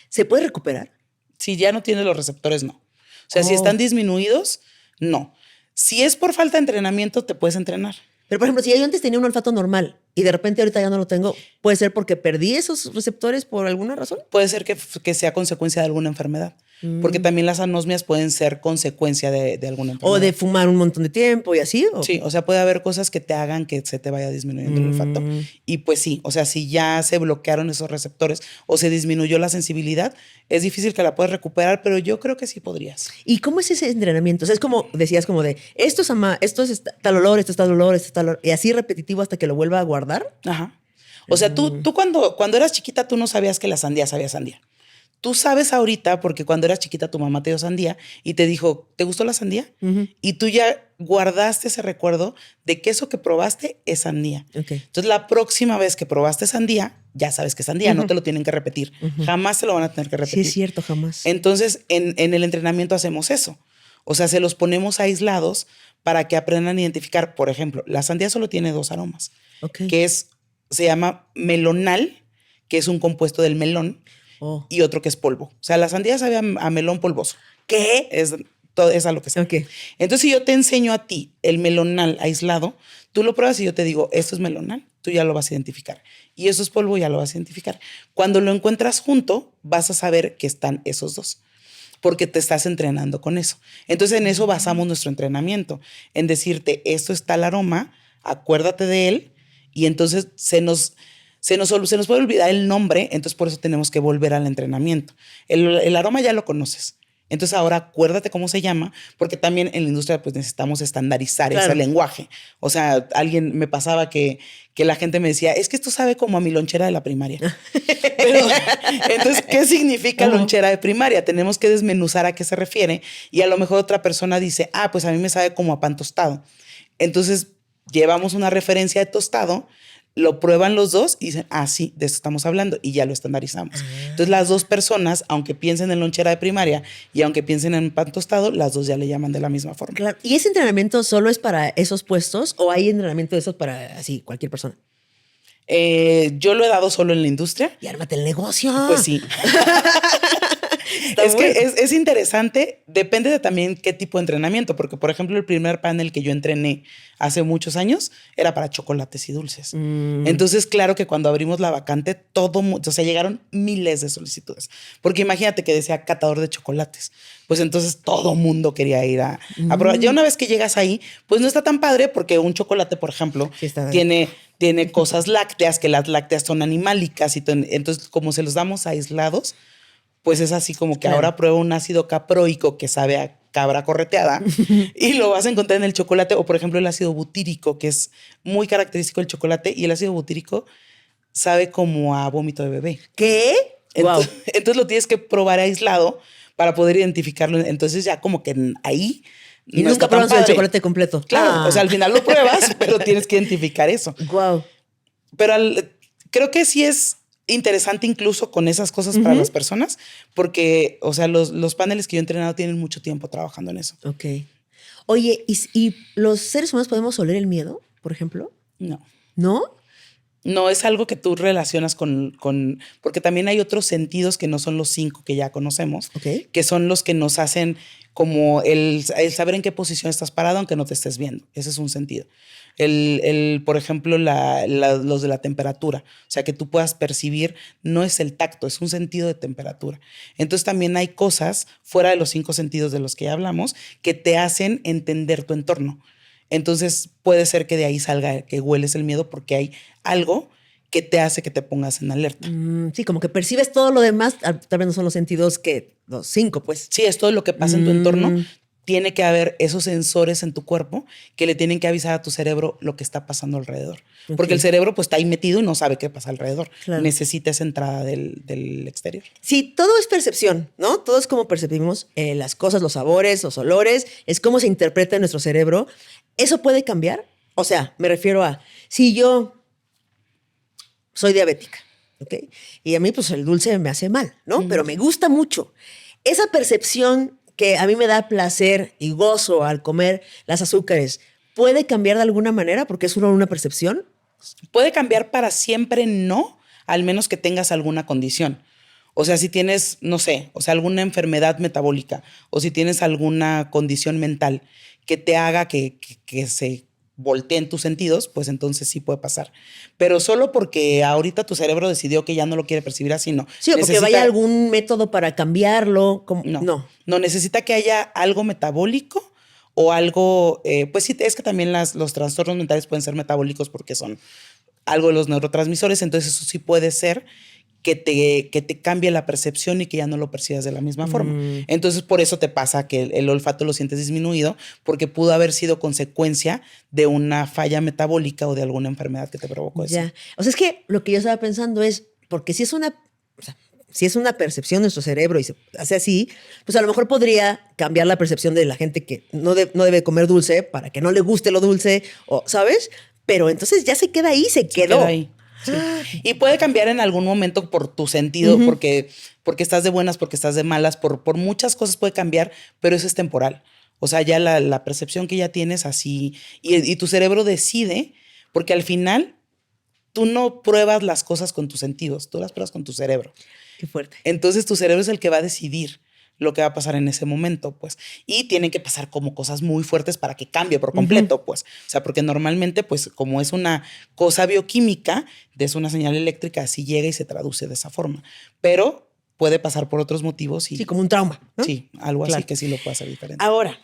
¿Se puede recuperar? Si ya no tienes los receptores, no. O sea, si están disminuidos, no. Si es por falta de entrenamiento, te puedes entrenar. Pero, por ejemplo, si yo antes tenía un olfato normal y de repente ahorita ya no lo tengo, ¿puede ser porque perdí esos receptores por alguna razón? Puede ser que sea consecuencia de alguna enfermedad. Porque también las anosmias pueden ser consecuencia de alguna enfermedad. O de fumar un montón de tiempo y así. ¿O? Sí, o sea, puede haber cosas que te hagan que se te vaya disminuyendo el olfato. Y pues sí, o sea, si ya se bloquearon esos receptores o se disminuyó la sensibilidad, es difícil que la puedas recuperar, pero yo creo que sí podrías. ¿Y cómo es ese entrenamiento? O sea, es como, decías como de, esto es tal olor, esto es tal olor, esto es tal olor, y así repetitivo hasta que lo vuelva a guardar. Ajá. O sea, tú cuando eras chiquita, tú no sabías que la sandía sabía sandía. Tú sabes ahorita, porque cuando eras chiquita tu mamá te dio sandía y te dijo, ¿te gustó la sandía? Y tú ya guardaste ese recuerdo de que eso que probaste es sandía. Okay. Entonces, la próxima vez que probaste sandía, ya sabes que es sandía, no te lo tienen que repetir. Jamás te lo van a tener que repetir. Sí, es cierto, jamás. Entonces, en el entrenamiento hacemos eso. O sea, se los ponemos aislados para que aprendan a identificar. Por ejemplo, la sandía solo tiene 2 aromas, que se llama melonal, que es un compuesto del melón, y otro que es polvo. O sea, la sandía sabe a melón polvoso. ¿Qué? Es a lo que sabe. Okay. Entonces, si yo te enseño a ti el melonal aislado, tú lo pruebas y yo te digo, esto es melonal, tú ya lo vas a identificar. y eso es polvo, ya lo vas a identificar. Cuando lo encuentras junto, vas a saber que están esos dos, porque te estás entrenando con eso. Entonces en eso basamos nuestro entrenamiento, en decirte, esto está el aroma, acuérdate de él, y entonces se nos puede olvidar el nombre, entonces por eso tenemos que volver al entrenamiento. El aroma ya lo conoces. Entonces ahora acuérdate cómo se llama, porque también en la industria pues necesitamos estandarizar ese lenguaje. O sea, alguien me pasaba que la gente me decía, es que esto sabe como a mi lonchera de la primaria. Pero, entonces, ¿qué significa lonchera de primaria? Tenemos que desmenuzar a qué se refiere, y a lo mejor otra persona dice, pues a mí me sabe como a pan tostado. Entonces llevamos una referencia de tostado, lo prueban los dos y dicen, sí, de eso estamos hablando, y ya lo estandarizamos. Entonces las dos personas, aunque piensen en lonchera de primaria y aunque piensen en pan tostado, las dos ya le llaman de la misma forma. Claro. ¿Y ese entrenamiento solo es para esos puestos o hay entrenamiento de esos para así cualquier persona? Yo lo he dado solo en la industria. Y ármate el negocio. Pues sí. Es que es interesante, depende de también qué tipo de entrenamiento, porque por ejemplo el primer panel que yo entrené hace muchos años era para chocolates y dulces. Entonces claro que cuando abrimos la vacante llegaron miles de solicitudes, porque imagínate que decía catador de chocolates, pues entonces todo mundo quería ir a probar. Ya una vez que llegas ahí, pues no está tan padre, porque un chocolate, por ejemplo, sí tiene cosas lácteas, que las lácteas son animálicas, y entonces como se los damos aislados, pues es así como que ahora prueba un ácido caproico que sabe a cabra correteada y lo vas a encontrar en el chocolate. O por ejemplo el ácido butírico, que es muy característico del chocolate, y el ácido butírico sabe como a vómito de bebé. ¿Qué? Entonces lo tienes que probar aislado para poder identificarlo. Entonces ya como que ahí... Y no nunca pruebas el chocolate completo. Claro, o sea, al final lo pruebas, pero tienes que identificar eso. Wow. Pero creo que sí es interesante incluso con esas cosas para las personas, porque, o sea, los paneles que yo he entrenado tienen mucho tiempo trabajando en eso. Ok. Oye, ¿y los seres humanos podemos oler el miedo, por ejemplo? No. ¿No? No es algo que tú relacionas con porque también hay otros sentidos que no son los 5 que ya conocemos, que son los que nos hacen como el saber en qué posición estás parado aunque no te estés viendo. Ese es un sentido. Por ejemplo, los de la temperatura. O sea, que tú puedas percibir, no es el tacto, es un sentido de temperatura. Entonces también hay cosas fuera de los 5 sentidos de los que ya hablamos que te hacen entender tu entorno. Entonces puede ser que de ahí salga que hueles el miedo, porque hay algo que te hace que te pongas en alerta. Sí, como que percibes todo lo demás, tal vez no son los sentidos que los 5, pues. Sí, es todo lo que pasa en tu entorno. Tiene que haber esos sensores en tu cuerpo que le tienen que avisar a tu cerebro lo que está pasando alrededor. Porque el cerebro pues está ahí metido y no sabe qué pasa alrededor. Claro. Necesita esa entrada del exterior. Sí, todo es percepción, ¿no? Todo es como percibimos las cosas, los sabores, los olores, es cómo se interpreta en nuestro cerebro. ¿Eso puede cambiar? O sea, me refiero a, si yo soy diabética, ¿ok? Y a mí pues el dulce me hace mal, ¿no? Pero me gusta mucho. Esa percepción que a mí me da placer y gozo al comer las azúcares, ¿puede cambiar de alguna manera porque es solo una percepción? Puede cambiar para siempre, no, al menos que tengas alguna condición. O sea, si tienes, no sé, o sea, alguna enfermedad metabólica o si tienes alguna condición mental que te haga que se volteen tus sentidos, pues entonces sí puede pasar. Pero solo porque ahorita tu cerebro decidió que ya no lo quiere percibir así, no. Sí, o porque vaya algún método para cambiarlo. No, necesita que haya algo metabólico o algo, pues sí, es que también los trastornos mentales pueden ser metabólicos porque son algo de los neurotransmisores, entonces eso sí puede ser que te cambie la percepción y que ya no lo percibas de la misma forma. Entonces, por eso te pasa que el olfato lo sientes disminuido, porque pudo haber sido consecuencia de una falla metabólica o de alguna enfermedad que te provocó eso. Ya. O sea, es que lo que yo estaba pensando es, porque si es una percepción de nuestro cerebro y se hace así, pues a lo mejor podría cambiar la percepción de la gente que no debe comer dulce para que no le guste lo dulce, o, ¿sabes? Pero entonces ya se queda ahí, se quedó. Queda ahí. Sí. Y puede cambiar en algún momento por tu sentido, porque estás de buenas, porque estás de malas, por muchas cosas puede cambiar, pero eso es temporal. O sea, ya la percepción que ya tienes así, y tu cerebro decide, porque al final tú no pruebas las cosas con tus sentidos, tú las pruebas con tu cerebro. Qué fuerte. Entonces tu cerebro es el que va a decidir. lo que va a pasar en ese momento, pues. Y tienen que pasar como cosas muy fuertes para que cambie por completo, pues. O sea, porque normalmente, pues, como es una cosa bioquímica, es una señal eléctrica, así llega y se traduce de esa forma. Pero puede pasar por otros motivos y... Sí, como un trauma, ¿no? Sí, algo Claro. así que sí lo puede hacer diferente. Ahora,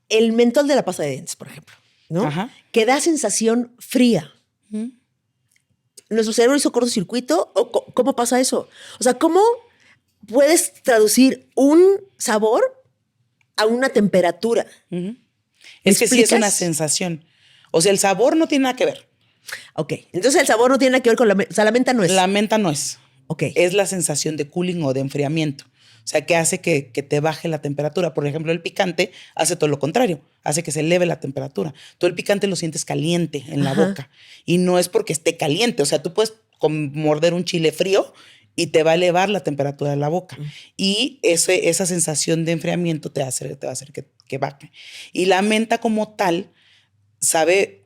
el mentol de la pasta de dientes, por ejemplo, ¿no? Ajá. Que da sensación fría. ¿Nuestro cerebro hizo cortocircuito? ¿O cómo pasa eso? O sea, ¿cómo puedes traducir un sabor a una temperatura? Es que sí es una explicas? sensación. O sea, el sabor no tiene nada que ver. Ok, entonces el sabor no tiene nada que ver con o sea, la menta no es. La menta no es. Ok. Es la sensación de cooling o de enfriamiento. O sea, que hace que te baje la temperatura. Por ejemplo, el picante hace todo lo contrario. Hace que se eleve la temperatura. Tú el picante lo sientes caliente en la boca. Y no es porque esté caliente. O sea, tú puedes morder un chile frío y te va a elevar la temperatura de la boca. Y esa sensación de enfriamiento te va a hacer que baje. Y la menta como tal sabe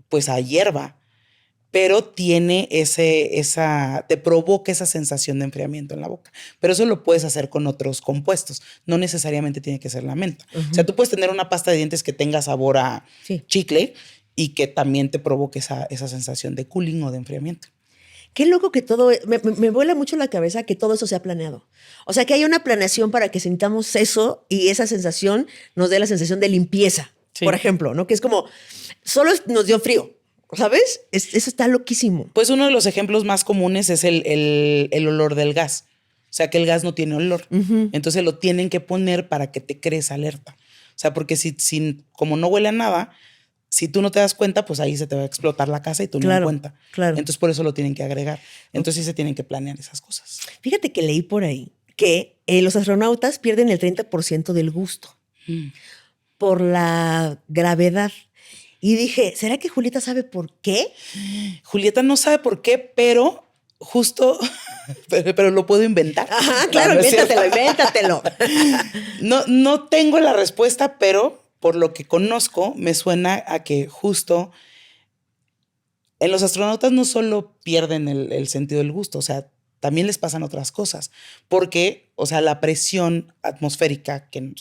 pues a hierba, pero tiene te provoca esa sensación de enfriamiento en la boca. Pero eso lo puedes hacer con otros compuestos. No necesariamente tiene que ser la menta. O sea, tú puedes tener una pasta de dientes que tenga sabor a chicle y que también te provoque esa sensación de cooling o de enfriamiento. Qué loco que todo, me vuela mucho la cabeza que todo eso sea planeado. O sea, que hay una planeación para que sintamos eso y esa sensación nos dé la sensación de limpieza, por ejemplo, ¿no? Que es como, solo nos dio frío, ¿sabes? Eso está loquísimo. Pues uno de los ejemplos más comunes es el olor del gas. O sea, que el gas no tiene olor. Entonces lo tienen que poner para que te crees alerta. O sea, porque como no huele a nada, si tú no te das cuenta, pues ahí se te va a explotar la casa y tú no te das cuenta. Claro. Entonces por eso lo tienen que agregar. Entonces sí se tienen que planear esas cosas. Fíjate que leí por ahí que los astronautas pierden el 30% del gusto por la gravedad. Y dije, ¿será que Julieta sabe por qué? Julieta no sabe por qué, pero justo, pero lo puedo inventar. Ajá, claro, no, invéntatelo. No tengo la respuesta, pero por lo que conozco, me suena a que justo en los astronautas no solo pierden el sentido del gusto, o sea, también les pasan otras cosas, porque, o sea, la presión atmosférica que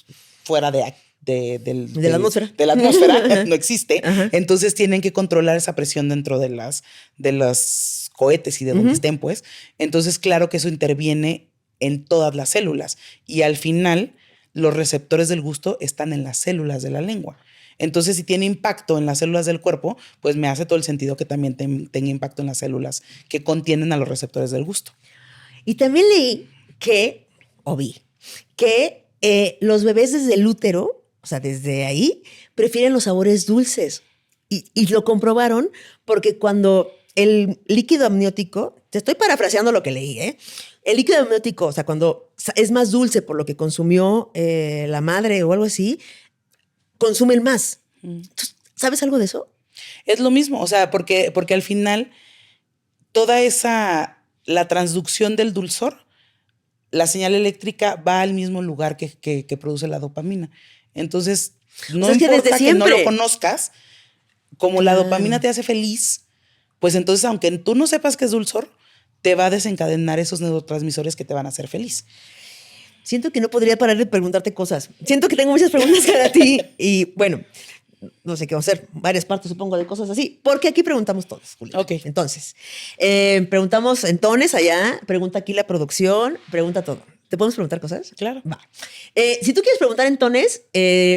fuera de la atmósfera no existe. Ajá. Entonces tienen que controlar esa presión dentro de los cohetes y de donde estén, pues. Entonces, claro que eso interviene en todas las células y al final los receptores del gusto están en las células de la lengua. Entonces, si tiene impacto en las células del cuerpo, pues me hace todo el sentido que también tenga impacto en las células que contienen a los receptores del gusto. Y también leí vi que los bebés desde el útero, o sea, desde ahí, prefieren los sabores dulces. Y lo comprobaron porque cuando el líquido amniótico, te estoy parafraseando lo que leí, el líquido amniótico, o sea, cuando es más dulce por lo que consumió la madre o algo así, consumen más. ¿Sabes algo de eso? Es lo mismo, o sea, porque al final toda la transducción del dulzor, la señal eléctrica va al mismo lugar que produce la dopamina. Entonces, no importa que no lo conozcas, como la dopamina te hace feliz, pues entonces, aunque tú no sepas qué es dulzor, te va a desencadenar esos neurotransmisores que te van a hacer feliz. Siento que no podría parar de preguntarte cosas. Siento que tengo muchas preguntas para ti y bueno, no sé qué va a hacer, varias partes supongo de cosas así, porque aquí preguntamos todos, Julia. Ok. Entonces, preguntamos en tones allá, pregunta aquí la producción, pregunta todo. ¿Te podemos preguntar cosas? Claro. Va. Si tú quieres preguntar en tones,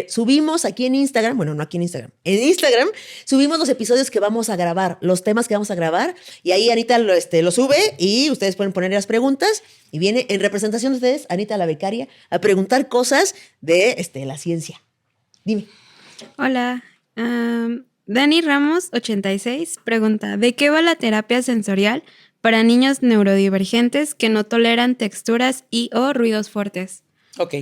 subimos aquí en Instagram, bueno, no aquí en Instagram subimos los episodios que vamos a grabar, los temas que vamos a grabar, y ahí Anita lo sube y ustedes pueden poner las preguntas y viene en representación de ustedes, Anita la becaria, a preguntar cosas de la ciencia. Dime. Hola, Dani Ramos 86 pregunta, ¿de qué va la terapia sensorial para niños neurodivergentes que no toleran texturas y o ruidos fuertes? Ok.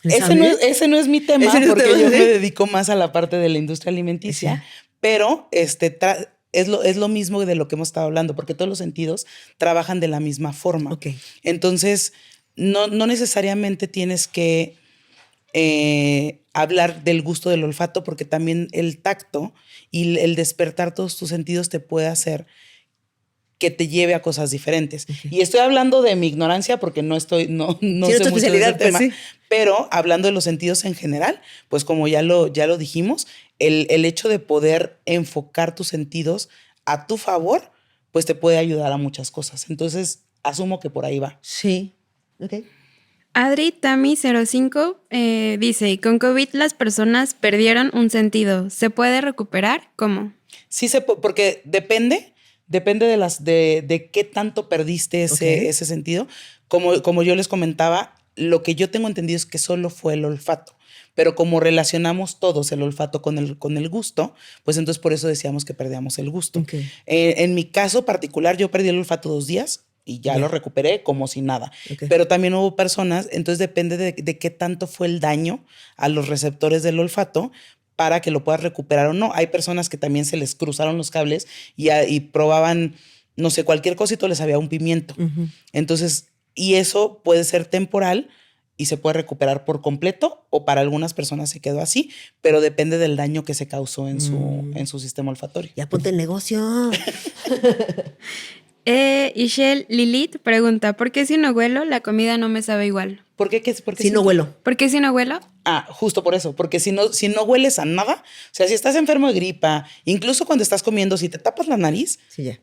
Ese no es mi tema, porque yo me dedico más a la parte de la industria alimenticia, pero es lo mismo de lo que hemos estado hablando, porque todos los sentidos trabajan de la misma forma. Okay. Entonces, no necesariamente tienes que hablar del gusto del olfato, porque también el tacto y el despertar todos tus sentidos te puede hacer que te lleve a cosas diferentes. Y estoy hablando de mi ignorancia porque no sé mucho de ese tema, sí. pero hablando de los sentidos en general, pues como ya lo dijimos, el hecho de poder enfocar tus sentidos a tu favor, pues te puede ayudar a muchas cosas. Entonces, asumo que por ahí va. Sí. Ok. Adri Tami05 dice, y con COVID las personas perdieron un sentido. ¿Se puede recuperar? ¿Cómo? Sí, porque depende de qué tanto perdiste ese sentido. Como yo les comentaba, lo que yo tengo entendido es que solo fue el olfato. Pero como relacionamos todos el olfato con el gusto, pues entonces por eso decíamos que perdíamos el gusto. Okay. En mi caso particular, yo perdí el olfato 2 días y ya lo recuperé como si nada. Okay. Pero también hubo personas, entonces depende de qué tanto fue el daño a los receptores del olfato para que lo puedas recuperar o no. Hay personas que también se les cruzaron los cables y probaban, no sé, cualquier cosito les sabía un pimiento. Uh-huh. Entonces, y eso puede ser temporal y se puede recuperar por completo o para algunas personas se quedó así, pero depende del daño que se causó en su sistema olfatorio. Ya ponte el negocio. Ishel Lilith pregunta, ¿por qué si no huelo la comida no me sabe igual? ¿Por qué? Si no huelo. ¿Por qué si no huelo? Justo por eso, porque si no hueles a nada, o sea, si estás enfermo de gripa, incluso cuando estás comiendo, si te tapas la nariz,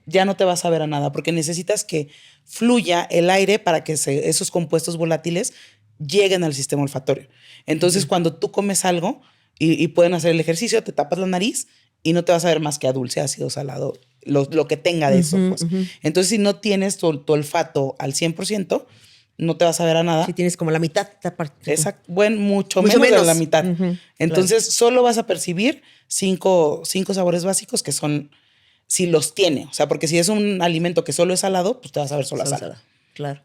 ya no te vas a ver a nada, porque necesitas que fluya el aire para que esos compuestos volátiles lleguen al sistema olfatorio. Entonces, cuando tú comes algo y pueden hacer el ejercicio, te tapas la nariz y no te vas a ver más que a dulce, ácido, salado, lo que tenga de eso. Pues. Entonces, si no tienes tu olfato al 100%, no te vas a ver a nada. Si tienes como la mitad. Exacto. Bueno, mucho menos de la mitad. Entonces, solo vas a percibir 5 sabores básicos que son, si los tiene. O sea, porque si es un alimento que solo es salado, pues te vas a ver solo a sal. Claro.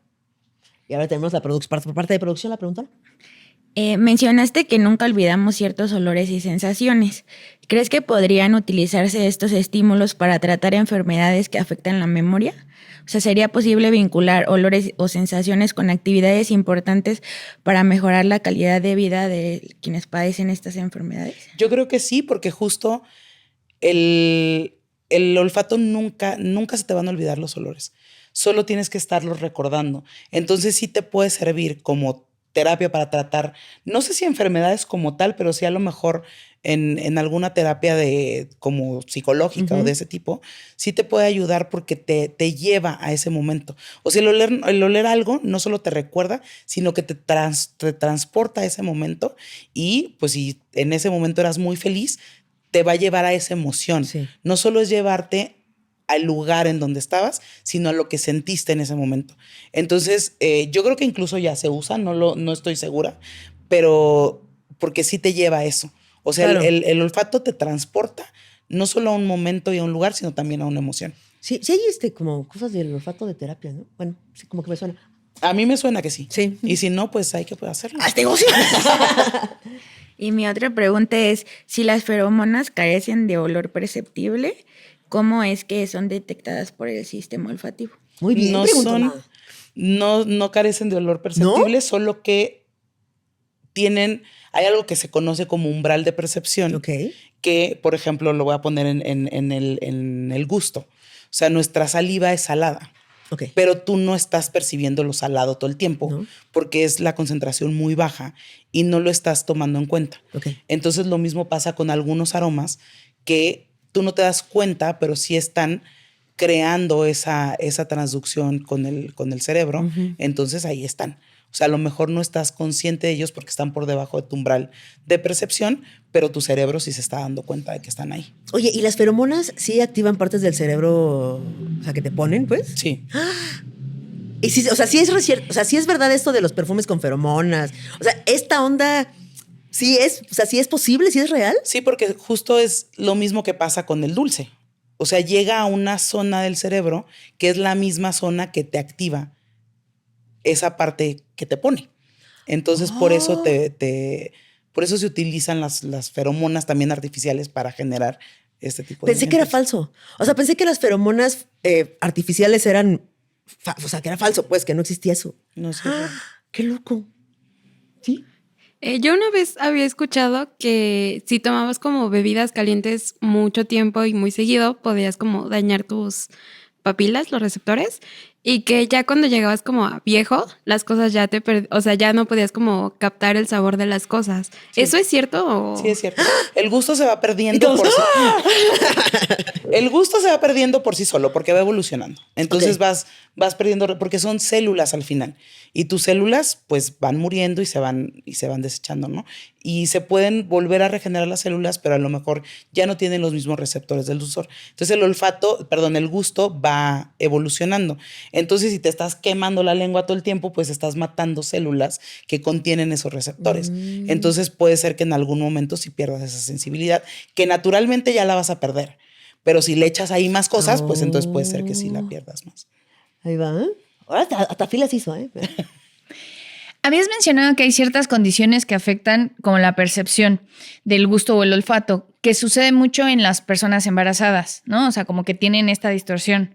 Y ahora tenemos por parte de producción la pregunta. Mencionaste que nunca olvidamos ciertos olores y sensaciones. ¿Crees que podrían utilizarse estos estímulos para tratar enfermedades que afectan la memoria? O sea, ¿sería posible vincular olores o sensaciones con actividades importantes para mejorar la calidad de vida de quienes padecen estas enfermedades? Yo creo que sí, porque justo el olfato nunca se te van a olvidar los olores. Solo tienes que estarlos recordando. Entonces sí te puede servir como terapia para tratar, no sé si enfermedades como tal, pero sí a lo mejor en alguna terapia como psicológica o de ese tipo, sí te puede ayudar porque te lleva a ese momento. O sea, el oler algo no solo te recuerda, sino que te transporta a ese momento y pues si en ese momento eras muy feliz, te va a llevar a esa emoción. Sí. No solo es llevarte al lugar en donde estabas, sino a lo que sentiste en ese momento. Entonces, yo creo que incluso ya se usa, no estoy segura, pero porque sí te lleva a eso. O sea, claro. el olfato te transporta no solo a un momento y a un lugar, sino también a una emoción. Sí hay como cosas del olfato de terapia, ¿no? Bueno, sí, como que me suena. A mí me suena que sí. Sí. Y si no, pues hay que hacerlo. ¡Haz negocio! Y mi otra pregunta es, si las feromonas carecen de olor perceptible, ¿cómo es que son detectadas por el sistema olfativo? Muy bien, no carecen de olor perceptible, ¿no? Solo que hay algo que se conoce como umbral de percepción, que, por ejemplo, lo voy a poner en el gusto. O sea, nuestra saliva es salada, pero tú no estás percibiendo lo salado todo el tiempo, porque es la concentración muy baja y no lo estás tomando en cuenta. Entonces, lo mismo pasa con algunos aromas que tú no te das cuenta, pero sí están creando esa transducción con el cerebro. Entonces ahí están. O sea, a lo mejor no estás consciente de ellos porque están por debajo de tu umbral de percepción, pero tu cerebro sí se está dando cuenta de que están ahí. Oye, ¿y las feromonas sí activan partes del cerebro, o sea, que te ponen, pues? Sí. Y sí, o sea, sí es verdad esto de los perfumes con feromonas. O sea, esta onda... ¿Sí es posible? ¿Sí es real? Sí, porque justo es lo mismo que pasa con el dulce. O sea, llega a una zona del cerebro que es la misma zona que te activa esa parte que te pone. Entonces, por eso por eso se utilizan las feromonas también artificiales para generar este tipo de Pensé que era falso. O sea, pensé que las feromonas artificiales eran... O sea, que era falso, pues, que no existía eso. No sé. ¡Qué loco! ¿Sí? Yo una vez había escuchado que si tomabas como bebidas calientes mucho tiempo y muy seguido, podías como dañar tus papilas, los receptores, y que ya cuando llegabas como a viejo, las cosas ya o sea, ya no podías como captar el sabor de las cosas. Sí. ¿Eso es cierto o...? Sí, es cierto. El gusto se va perdiendo por El gusto se va perdiendo por sí solo porque va evolucionando. Entonces vas perdiendo, porque son células al final. Y tus células pues van muriendo y se van desechando, ¿no? Y se pueden volver a regenerar las células, pero a lo mejor ya no tienen los mismos receptores del dulzor. Entonces el gusto va evolucionando. Entonces, si te estás quemando la lengua todo el tiempo, pues estás matando células que contienen esos receptores. Entonces puede ser que en algún momento sí pierdas esa sensibilidad, que naturalmente ya la vas a perder. Pero si le echas ahí más cosas, pues entonces puede ser que sí la pierdas más. Ahí va. Ahora hasta filas hizo, ¿eh? Habías mencionado que hay ciertas condiciones que afectan como la percepción del gusto o el olfato, que sucede mucho en las personas embarazadas, ¿no? O sea, como que tienen esta distorsión.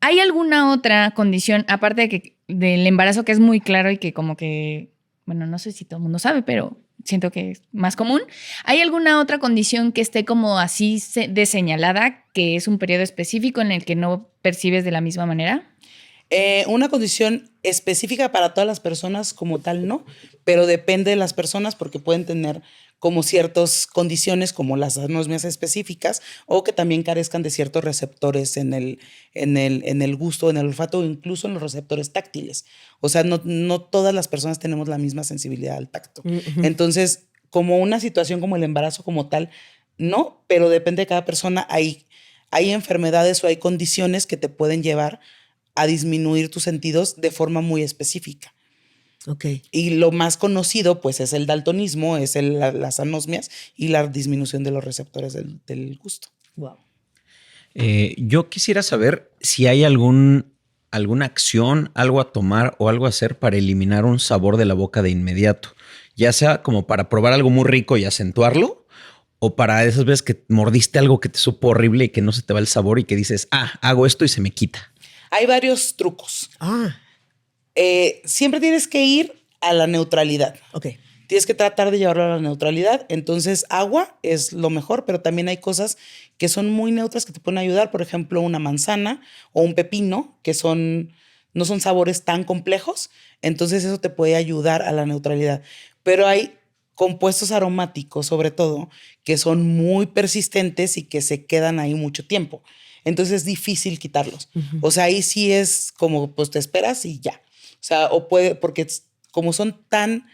¿Hay alguna otra condición, aparte del embarazo, que es muy claro y que como que, bueno, no sé si todo el mundo sabe, pero siento que es más común? ¿Hay alguna otra condición que esté como así de señalada, que es un periodo específico en el que no percibes de la misma manera? Una condición específica para todas las personas como tal, no, pero depende de las personas porque pueden tener como ciertas condiciones como las anosmias específicas o que también carezcan de ciertos receptores en el gusto, en el olfato o incluso en los receptores táctiles. O sea, no todas las personas tenemos la misma sensibilidad al tacto. Uh-huh. Entonces, como una situación como el embarazo como tal, no, pero depende de cada persona. Hay enfermedades o hay condiciones que te pueden llevar a disminuir tus sentidos de forma muy específica. Okay. Y lo más conocido, pues, es el daltonismo, es las anosmias y la disminución de los receptores del gusto. Wow. Yo quisiera saber si hay alguna acción, algo a tomar o algo a hacer para eliminar un sabor de la boca de inmediato, ya sea como para probar algo muy rico y acentuarlo, o para esas veces que mordiste algo que te supo horrible y que no se te va el sabor y que dices, hago esto y se me quita. Hay varios trucos. Siempre tienes que ir a la neutralidad. Okay. Tienes que tratar de llevarlo a la neutralidad. Entonces, agua es lo mejor, pero también hay cosas que son muy neutras que te pueden ayudar. Por ejemplo, una manzana o un pepino, que no son sabores tan complejos. Entonces, eso te puede ayudar a la neutralidad. Pero hay compuestos aromáticos, sobre todo, que son muy persistentes y que se quedan ahí mucho tiempo. Entonces es difícil quitarlos. Uh-huh. O sea, ahí sí es como, pues te esperas y ya. O sea, porque como son tan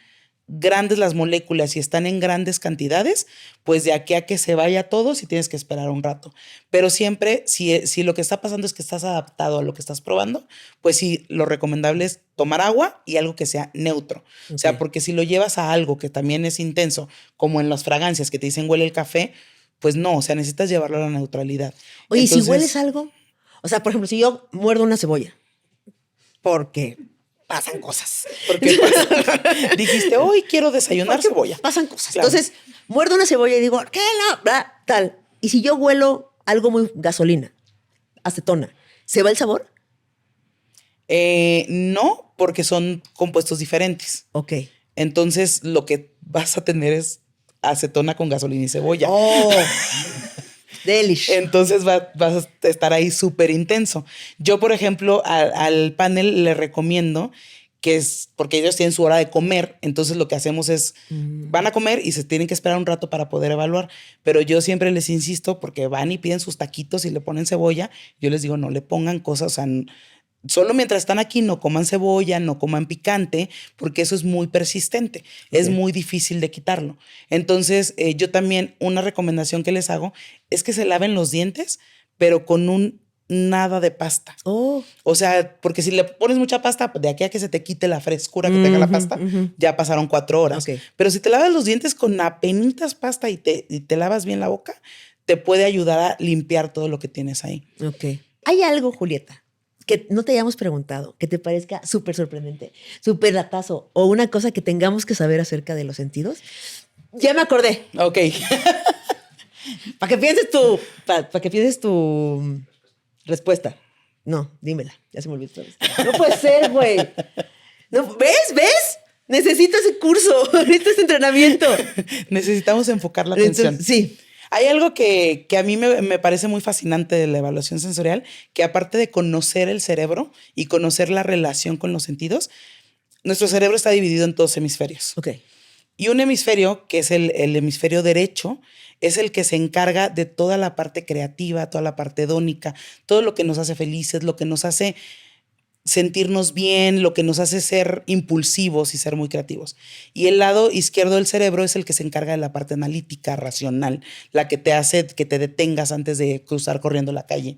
grandes las moléculas y están en grandes cantidades, pues de aquí a que se vaya todo, sí tienes que esperar un rato. Pero siempre, si lo que está pasando es que estás adaptado a lo que estás probando, pues sí, lo recomendable es tomar agua y algo que sea neutro. Okay. O sea, porque si lo llevas a algo que también es intenso, como en las fragancias que te dicen huele el café, pues no, o sea, necesitas llevarlo a la neutralidad. Oye, entonces, ¿si hueles algo? O sea, por ejemplo, si yo muerdo una cebolla, porque pasan cosas. Porque dijiste, hoy quiero desayunar cebolla. Pasan cosas. Claro. Entonces, muerdo una cebolla y digo, ¿qué no? Bla, tal. Y si yo huelo algo muy gasolina, acetona, ¿se va el sabor? No, porque son compuestos diferentes. Ok. Entonces, lo que vas a tener es acetona con gasolina y cebolla. ¡Oh! Delish. Entonces vas a estar ahí súper intenso. Yo, por ejemplo, al panel le recomiendo que es porque ellos tienen su hora de comer. Entonces lo que hacemos es van a comer y se tienen que esperar un rato para poder evaluar. Pero yo siempre les insisto porque van y piden sus taquitos y le ponen cebolla. Yo les digo, no le pongan cosas, o sea, solo mientras están aquí no coman cebolla, no coman picante, porque eso es muy persistente. Okay. Es muy difícil de quitarlo. Entonces, yo también una recomendación que les hago es que se laven los dientes, pero con nada de pasta. Oh. O sea, porque si le pones mucha pasta, de aquí a que se te quite la frescura que tenga la pasta, ya pasaron 4 horas. Okay. Pero si te lavas los dientes con apenitas pasta y te lavas bien la boca, te puede ayudar a limpiar todo lo que tienes ahí. Ok. ¿Hay algo, Julieta, que no te hayamos preguntado, que te parezca súper sorprendente, súper datazo, o una cosa que tengamos que saber acerca de los sentidos? Ya me acordé. Ok. Para que pienses tu respuesta. No, dímela. Ya se me olvidó. No puede ser, güey. No, ¿ves? Necesito ese curso. Necesito ese entrenamiento. Necesitamos enfocar la atención. Sí. Hay algo que a mí me parece muy fascinante de la evaluación sensorial, que aparte de conocer el cerebro y conocer la relación con los sentidos, nuestro cerebro está dividido en 2 hemisferios. Ok. Y un hemisferio, que es el hemisferio derecho, es el que se encarga de toda la parte creativa, toda la parte hedónica, todo lo que nos hace felices, lo que nos hace sentirnos bien, lo que nos hace ser impulsivos y ser muy creativos. Y el lado izquierdo del cerebro es el que se encarga de la parte analítica, racional, la que te hace que te detengas antes de cruzar corriendo la calle.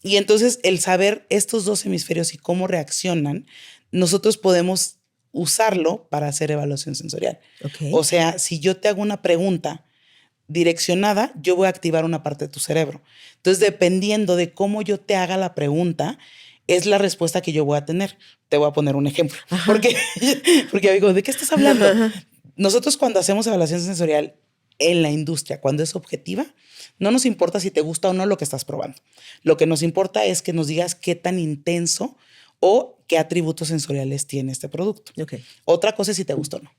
Y entonces el saber estos 2 hemisferios y cómo reaccionan, nosotros podemos usarlo para hacer evaluación sensorial. Ok. O sea, si yo te hago una pregunta direccionada, yo voy a activar una parte de tu cerebro. Entonces, dependiendo de cómo yo te haga la pregunta, es la respuesta que yo voy a tener. Te voy a poner un ejemplo. Porque digo, ¿de qué estás hablando? Nosotros cuando hacemos evaluación sensorial en la industria, cuando es objetiva, no nos importa si te gusta o no lo que estás probando. Lo que nos importa es que nos digas qué tan intenso o qué atributos sensoriales tiene este producto. Ok. Otra cosa es si te gusta o no.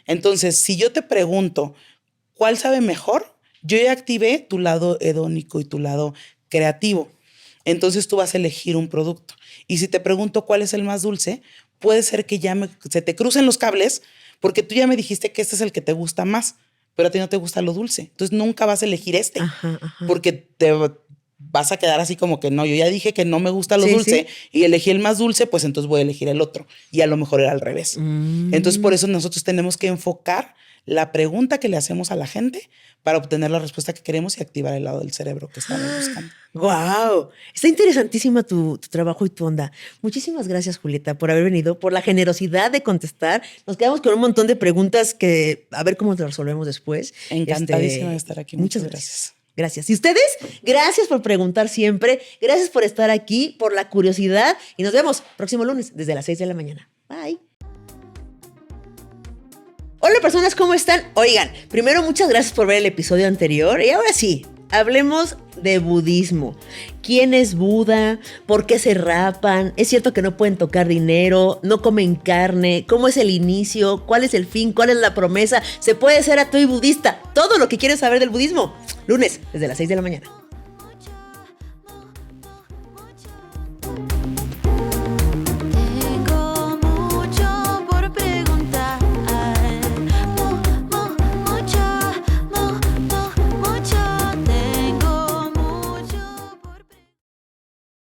Entonces, si yo te pregunto, ¿cuál sabe mejor? Yo ya activé tu lado hedónico y tu lado creativo. Entonces tú vas a elegir un producto. Y si te pregunto cuál es el más dulce, puede ser que ya se te crucen los cables porque tú ya me dijiste que este es el que te gusta más, pero a ti no te gusta lo dulce. Entonces nunca vas a elegir este porque te vas a quedar así como que no, yo ya dije que no me gusta lo dulce y elegí el más dulce, pues entonces voy a elegir el otro. Y a lo mejor era al revés. Entonces por eso nosotros tenemos que enfocar la pregunta que le hacemos a la gente para obtener la respuesta que queremos y activar el lado del cerebro que estamos buscando. ¡Wow! Está interesantísima tu trabajo y tu onda. Muchísimas gracias, Julieta, por haber venido, por la generosidad de contestar. Nos quedamos con un montón de preguntas que a ver cómo te resolvemos después. Encantadísima de estar aquí. Muchas gracias. Gracias. Y ustedes, gracias por preguntar siempre. Gracias por estar aquí, por la curiosidad. Y nos vemos próximo lunes desde las 6 de la mañana. Bye. Hola personas, ¿cómo están? Oigan, primero muchas gracias por ver el episodio anterior y ahora sí, hablemos de budismo. ¿Quién es Buda? ¿Por qué se rapan? ¿Es cierto que no pueden tocar dinero? ¿No comen carne? ¿Cómo es el inicio? ¿Cuál es el fin? ¿Cuál es la promesa? ¿Se puede ser ateo y budista? Todo lo que quieres saber del budismo. Lunes, desde las 6 de la mañana.